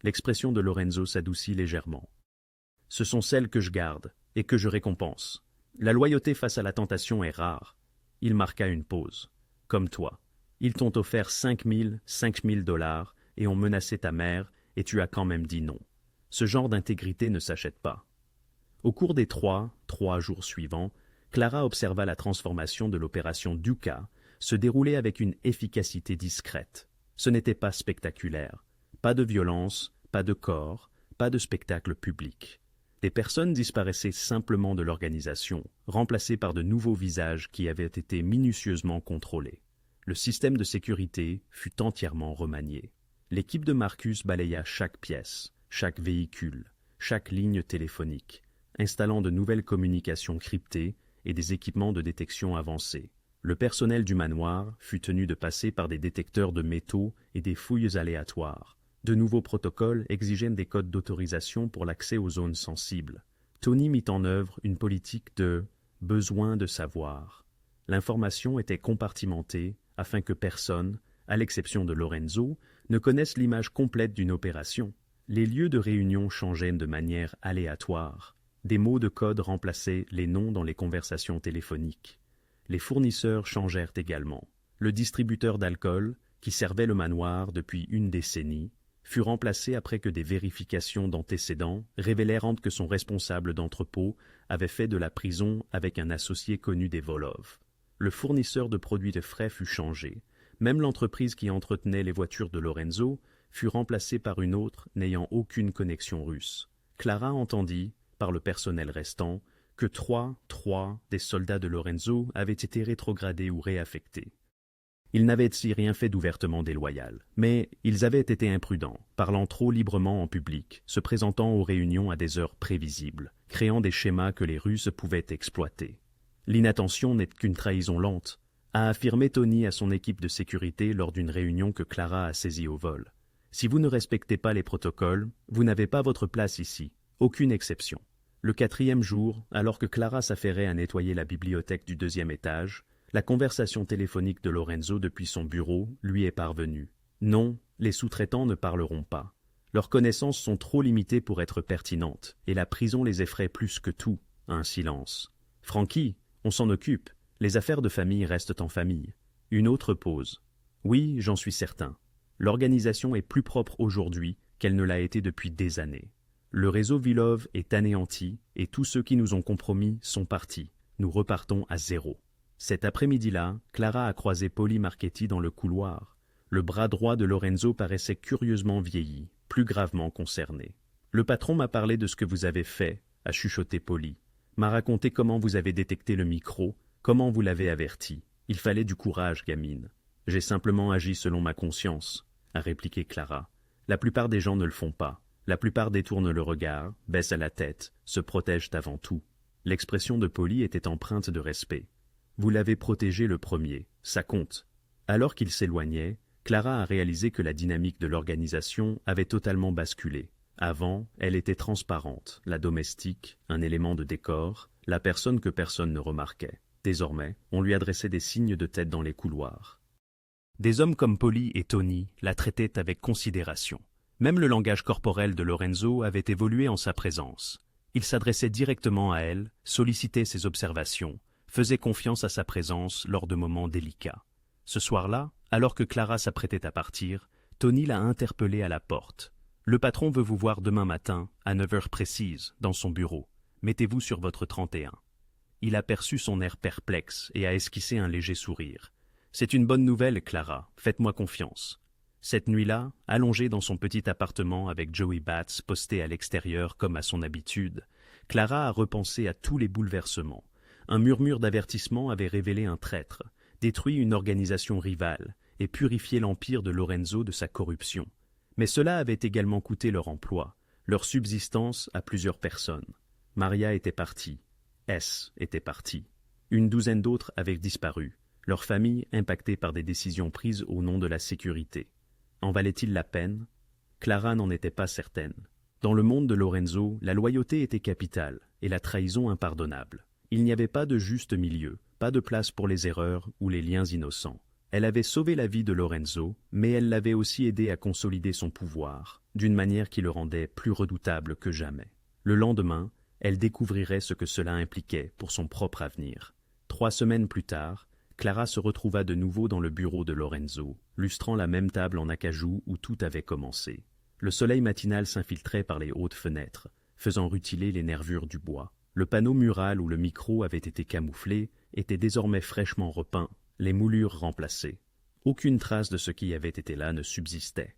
L'expression de Lorenzo s'adoucit légèrement. « Ce sont celles que je garde et que je récompense. La loyauté face à la tentation est rare. » Il marqua une pause. « Comme toi. Ils t'ont offert 5 000 $ et ont menacé ta mère, et tu as quand même dit non. Ce genre d'intégrité ne s'achète pas. » Au cours des 3 jours suivants, Clara observa la transformation de l'opération Duca se dérouler avec une efficacité discrète. Ce n'était pas spectaculaire. Pas de violence, pas de corps, pas de spectacle public. Des personnes disparaissaient simplement de l'organisation, remplacées par de nouveaux visages qui avaient été minutieusement contrôlés. Le système de sécurité fut entièrement remanié. L'équipe de Marcus balaya chaque pièce, chaque véhicule, chaque ligne téléphonique, installant de nouvelles communications cryptées et des équipements de détection avancés. Le personnel du manoir fut tenu de passer par des détecteurs de métaux et des fouilles aléatoires. De nouveaux protocoles exigeaient des codes d'autorisation pour l'accès aux zones sensibles. Tony mit en œuvre une politique de « besoin de savoir ». L'information était compartimentée afin que personne, à l'exception de Lorenzo, ne connaisse l'image complète d'une opération. Les lieux de réunion changeaient de manière aléatoire. Des mots de code remplaçaient les noms dans les conversations téléphoniques. Les fournisseurs changèrent également. Le distributeur d'alcool, qui servait le manoir depuis une décennie, fut remplacé après que des vérifications d'antécédents révélèrent que son responsable d'entrepôt avait fait de la prison avec un associé connu des Volov. Le fournisseur de produits de frais fut changé. Même l'entreprise qui entretenait les voitures de Lorenzo fut remplacée par une autre n'ayant aucune connexion russe. Clara entendit, par le personnel restant, que trois des soldats de Lorenzo avaient été rétrogradés ou réaffectés. Ils n'avaient ici rien fait d'ouvertement déloyal, mais ils avaient été imprudents, parlant trop librement en public, se présentant aux réunions à des heures prévisibles, créant des schémas que les Russes pouvaient exploiter. L'inattention n'est qu'une trahison lente, a affirmé Tony à son équipe de sécurité lors d'une réunion que Clara a saisie au vol. Si vous ne respectez pas les protocoles, vous n'avez pas votre place ici, aucune exception. Le 4e jour, alors que Clara s'affairait à nettoyer la bibliothèque du 2e étage, la conversation téléphonique de Lorenzo depuis son bureau lui est parvenue. Non, les sous-traitants ne parleront pas. Leurs connaissances sont trop limitées pour être pertinentes, et la prison les effraie plus que tout. Un silence. « Frankie, on s'en occupe. Les affaires de famille restent en famille. » Une autre pause. « Oui, j'en suis certain. L'organisation est plus propre aujourd'hui qu'elle ne l'a été depuis des années. Le réseau Vilov est anéanti, et tous ceux qui nous ont compromis sont partis. Nous repartons à zéro. » Cet après-midi-là, Clara a croisé Polly Marchetti dans le couloir. Le bras droit de Lorenzo paraissait curieusement vieilli, plus gravement concerné. « Le patron m'a parlé de ce que vous avez fait, » a chuchoté Polly. « M'a raconté comment vous avez détecté le micro, comment vous l'avez averti. Il fallait du courage, gamine. »« J'ai simplement agi selon ma conscience, » a répliqué Clara. « La plupart des gens ne le font pas. La plupart détournent le regard, baissent la tête, se protègent avant tout. » L'expression de Polly était empreinte de respect. Vous l'avez protégé le premier, ça compte. Alors qu'il s'éloignait, Clara a réalisé que la dynamique de l'organisation avait totalement basculé. Avant, elle était transparente, la domestique, un élément de décor, la personne que personne ne remarquait. Désormais, on lui adressait des signes de tête dans les couloirs. Des hommes comme Polly et Tony la traitaient avec considération. Même le langage corporel de Lorenzo avait évolué en sa présence. Il s'adressait directement à elle, sollicitait ses observations, faisait confiance à sa présence lors de moments délicats. Ce soir-là, alors que Clara s'apprêtait à partir, Tony l'a interpellée à la porte. « Le patron veut vous voir demain matin, à 9 heures précises, dans son bureau. Mettez-vous sur votre 31. » Il aperçut son air perplexe et a esquissé un léger sourire. « C'est une bonne nouvelle, Clara, faites-moi confiance. » Cette nuit-là, allongée dans son petit appartement avec Joey Batts posté à l'extérieur comme à son habitude, Clara a repensé à tous les bouleversements. Un murmure d'avertissement avait révélé un traître, détruit une organisation rivale et purifié l'empire de Lorenzo de sa corruption. Mais cela avait également coûté leur emploi, leur subsistance à plusieurs personnes. Maria était partie. S était partie. Une douzaine d'autres avaient disparu, leur famille impactée par des décisions prises au nom de la sécurité. En valait-il la peine? Clara n'en était pas certaine. Dans le monde de Lorenzo, la loyauté était capitale et la trahison impardonnable. Il n'y avait pas de juste milieu, pas de place pour les erreurs ou les liens innocents. Elle avait sauvé la vie de Lorenzo, mais elle l'avait aussi aidé à consolider son pouvoir, d'une manière qui le rendait plus redoutable que jamais. Le lendemain, elle découvrirait ce que cela impliquait pour son propre avenir. 3 semaines plus tard, Clara se retrouva de nouveau dans le bureau de Lorenzo, lustrant la même table en acajou où tout avait commencé. Le soleil matinal s'infiltrait par les hautes fenêtres, faisant rutiler les nervures du bois. Le panneau mural où le micro avait été camouflé était désormais fraîchement repeint, les moulures remplacées. Aucune trace de ce qui avait été là ne subsistait.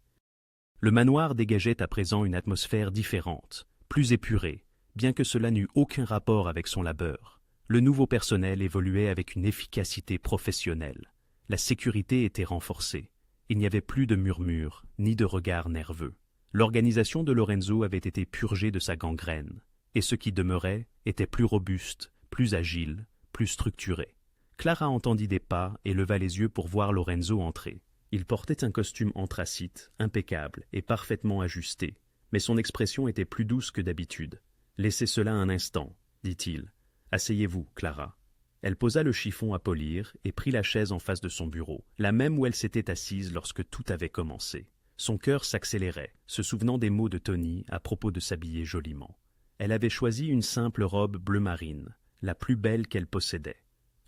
Le manoir dégageait à présent une atmosphère différente, plus épurée, bien que cela n'eût aucun rapport avec son labeur. Le nouveau personnel évoluait avec une efficacité professionnelle. La sécurité était renforcée. Il n'y avait plus de murmures, ni de regards nerveux. L'organisation de Lorenzo avait été purgée de sa gangrène, et ce qui demeurait était plus robuste, plus agile, plus structuré. Clara entendit des pas et leva les yeux pour voir Lorenzo entrer. Il portait un costume anthracite, impeccable et parfaitement ajusté, mais son expression était plus douce que d'habitude. « Laissez cela un instant, » dit-il. « Asseyez-vous, Clara. » Elle posa le chiffon à polir et prit la chaise en face de son bureau, la même où elle s'était assise lorsque tout avait commencé. Son cœur s'accélérait, se souvenant des mots de Tony à propos de s'habiller joliment. Elle avait choisi une simple robe bleu marine, la plus belle qu'elle possédait.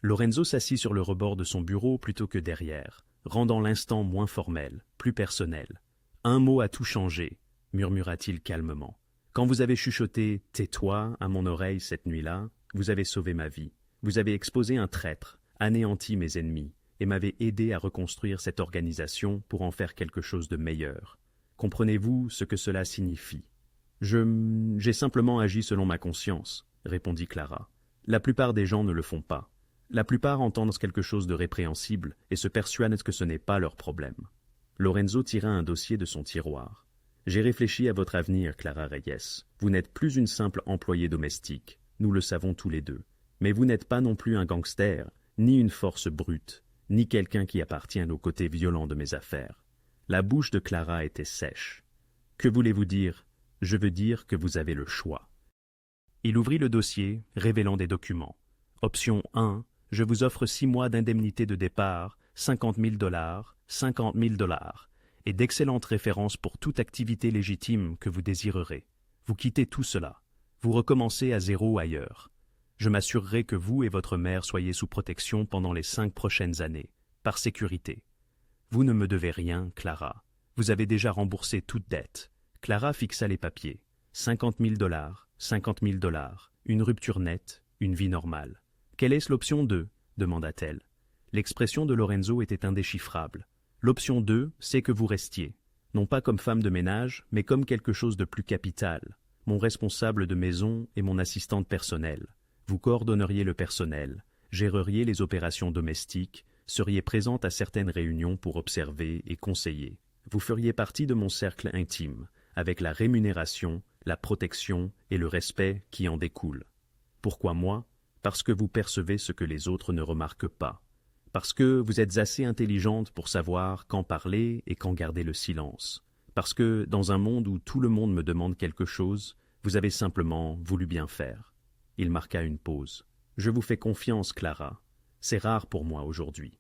Lorenzo s'assit sur le rebord de son bureau plutôt que derrière, rendant l'instant moins formel, plus personnel. « Un mot a tout changé », murmura-t-il calmement. « Quand vous avez chuchoté « tais-toi » à mon oreille cette nuit-là, vous avez sauvé ma vie. Vous avez exposé un traître, anéanti mes ennemis, et m'avez aidé à reconstruire cette organisation pour en faire quelque chose de meilleur. Comprenez-vous ce que cela signifie ? J'ai simplement agi selon ma conscience, répondit Clara. La plupart des gens ne le font pas. La plupart entendent quelque chose de répréhensible et se persuadent que ce n'est pas leur problème. Lorenzo tira un dossier de son tiroir. J'ai réfléchi à votre avenir, Clara Reyes. Vous n'êtes plus une simple employée domestique, nous le savons tous les deux. Mais vous n'êtes pas non plus un gangster, ni une force brute, ni quelqu'un qui appartient au côté violent de mes affaires. La bouche de Clara était sèche. Que voulez-vous dire ? Je veux dire que vous avez le choix. Il ouvrit le dossier, révélant des documents. Option 1, je vous offre 6 mois d'indemnité de départ, $50 000, $50 000, et d'excellentes références pour toute activité légitime que vous désirerez. Vous quittez tout cela. Vous recommencez à zéro ailleurs. Je m'assurerai que vous et votre mère soyez sous protection pendant les 5 prochaines années, par sécurité. Vous ne me devez rien, Clara. Vous avez déjà remboursé toute dette. Clara fixa les papiers. $50 000, $50 000, une rupture nette, une vie normale. Quelle est l'option 2 ? Demanda-t-elle. L'expression de Lorenzo était indéchiffrable. L'option 2, c'est que vous restiez. Non pas comme femme de ménage, mais comme quelque chose de plus capital. Mon responsable de maison et mon assistante personnelle. Vous coordonneriez le personnel, géreriez les opérations domestiques, seriez présente à certaines réunions pour observer et conseiller. Vous feriez partie de mon cercle intime, avec la rémunération, la protection et le respect qui en découlent. Pourquoi moi ? Parce que vous percevez ce que les autres ne remarquent pas. Parce que vous êtes assez intelligente pour savoir quand parler et quand garder le silence. Parce que, dans un monde où tout le monde me demande quelque chose, vous avez simplement voulu bien faire. Il marqua une pause. « Je vous fais confiance, Clara. C'est rare pour moi aujourd'hui. »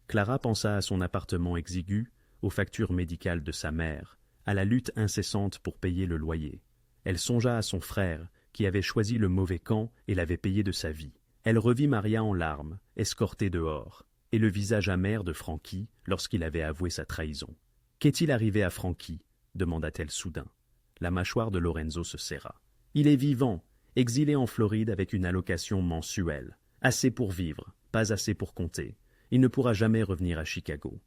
Clara pensa à son appartement exigu, aux factures médicales de sa mère, à la lutte incessante pour payer le loyer. Elle songea à son frère, qui avait choisi le mauvais camp et l'avait payé de sa vie. Elle revit Maria en larmes, escortée dehors, et le visage amer de Frankie lorsqu'il avait avoué sa trahison. « Qu'est-il arrivé à Frankie ?» demanda-t-elle soudain. La mâchoire de Lorenzo se serra. « Il est vivant, exilé en Floride avec une allocation mensuelle. Assez pour vivre, pas assez pour compter. Il ne pourra jamais revenir à Chicago.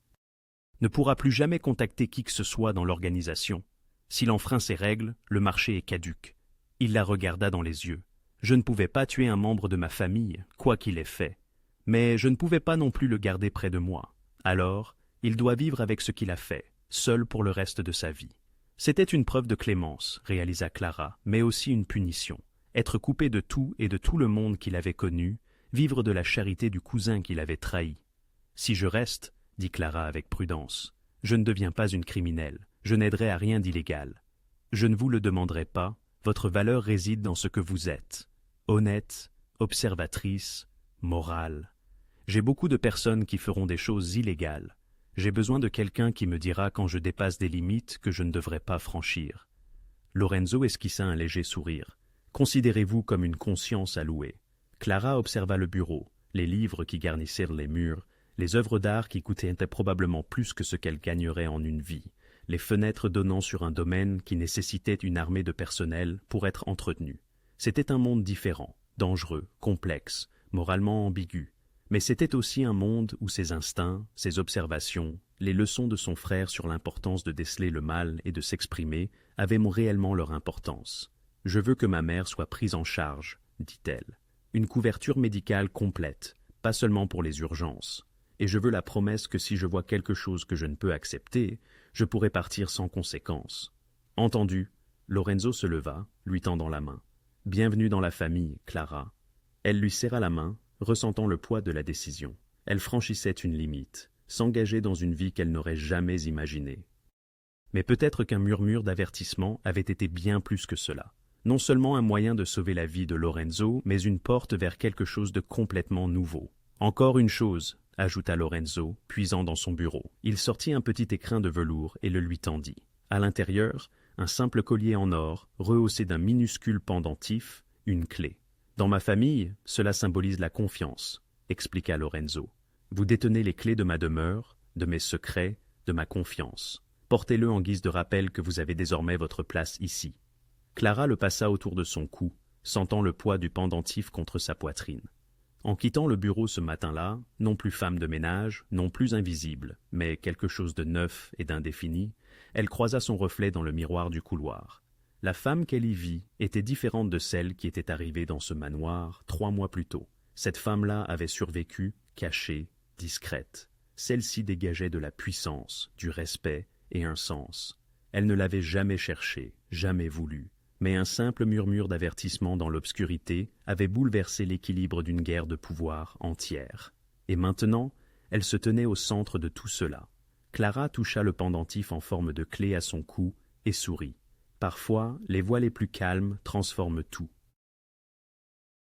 Ne pourra plus jamais contacter qui que ce soit dans l'organisation. S'il enfreint ses règles, le marché est caduc. » Il la regarda dans les yeux. « Je ne pouvais pas tuer un membre de ma famille, quoi qu'il ait fait. Mais je ne pouvais pas non plus le garder près de moi. Alors, il doit vivre avec ce qu'il a fait, seul pour le reste de sa vie. » C'était une preuve de clémence, réalisa Clara, mais aussi une punition. Être coupé de tout et de tout le monde qu'il avait connu, vivre de la charité du cousin qu'il avait trahi. « Si je reste, dit Clara avec prudence, je ne deviens pas une criminelle, je n'aiderai à rien d'illégal. Je ne vous le demanderai pas, votre valeur réside dans ce que vous êtes. Honnête, observatrice, morale. J'ai beaucoup de personnes qui feront des choses illégales. J'ai besoin de quelqu'un qui me dira quand je dépasse des limites que je ne devrais pas franchir. » Lorenzo esquissa un léger sourire. « Considérez-vous comme une conscience à louer. » Clara observa le bureau, les livres qui garnissirent les murs, les œuvres d'art qui coûtaient probablement plus que ce qu'elle gagnerait en une vie, les fenêtres donnant sur un domaine qui nécessitait une armée de personnel pour être entretenu. C'était un monde différent, dangereux, complexe, moralement ambigu. Mais c'était aussi un monde où ses instincts, ses observations, les leçons de son frère sur l'importance de déceler le mal et de s'exprimer avaient réellement leur importance. « Je veux que ma mère soit prise en charge, » dit-elle. « Une couverture médicale complète, pas seulement pour les urgences. Et je veux la promesse que si je vois quelque chose que je ne peux accepter, je pourrai partir sans conséquence. »« Entendu. » Lorenzo se leva, lui tendant la main. « Bienvenue dans la famille, Clara. » Elle lui serra la main, ressentant le poids de la décision. Elle franchissait une limite, s'engager dans une vie qu'elle n'aurait jamais imaginée. Mais peut-être qu'un murmure d'avertissement avait été bien plus que cela. Non seulement un moyen de sauver la vie de Lorenzo, mais une porte vers quelque chose de complètement nouveau. « Encore une chose, » ajouta Lorenzo, puisant dans son bureau. Il sortit un petit écrin de velours et le lui tendit. À l'intérieur, un simple collier en or, rehaussé d'un minuscule pendentif, une clé. Dans ma famille, cela symbolise la confiance, expliqua Lorenzo. Vous détenez les clés de ma demeure, de mes secrets, de ma confiance. Portez-le en guise de rappel que vous avez désormais votre place ici. Clara le passa autour de son cou, sentant le poids du pendentif contre sa poitrine. En quittant le bureau ce matin-là, non plus femme de ménage, non plus invisible, mais quelque chose de neuf et d'indéfini, elle croisa son reflet dans le miroir du couloir. La femme qu'elle y vit était différente de celle qui était arrivée dans ce manoir 3 mois plus tôt. Cette femme-là avait survécu, cachée, discrète. Celle-ci dégageait de la puissance, du respect et un sens. Elle ne l'avait jamais cherché, jamais voulu. Mais un simple murmure d'avertissement dans l'obscurité avait bouleversé l'équilibre d'une guerre de pouvoir entière. Et maintenant, elle se tenait au centre de tout cela. Clara toucha le pendentif en forme de clé à son cou et sourit. Parfois, les voix les plus calmes transforment tout.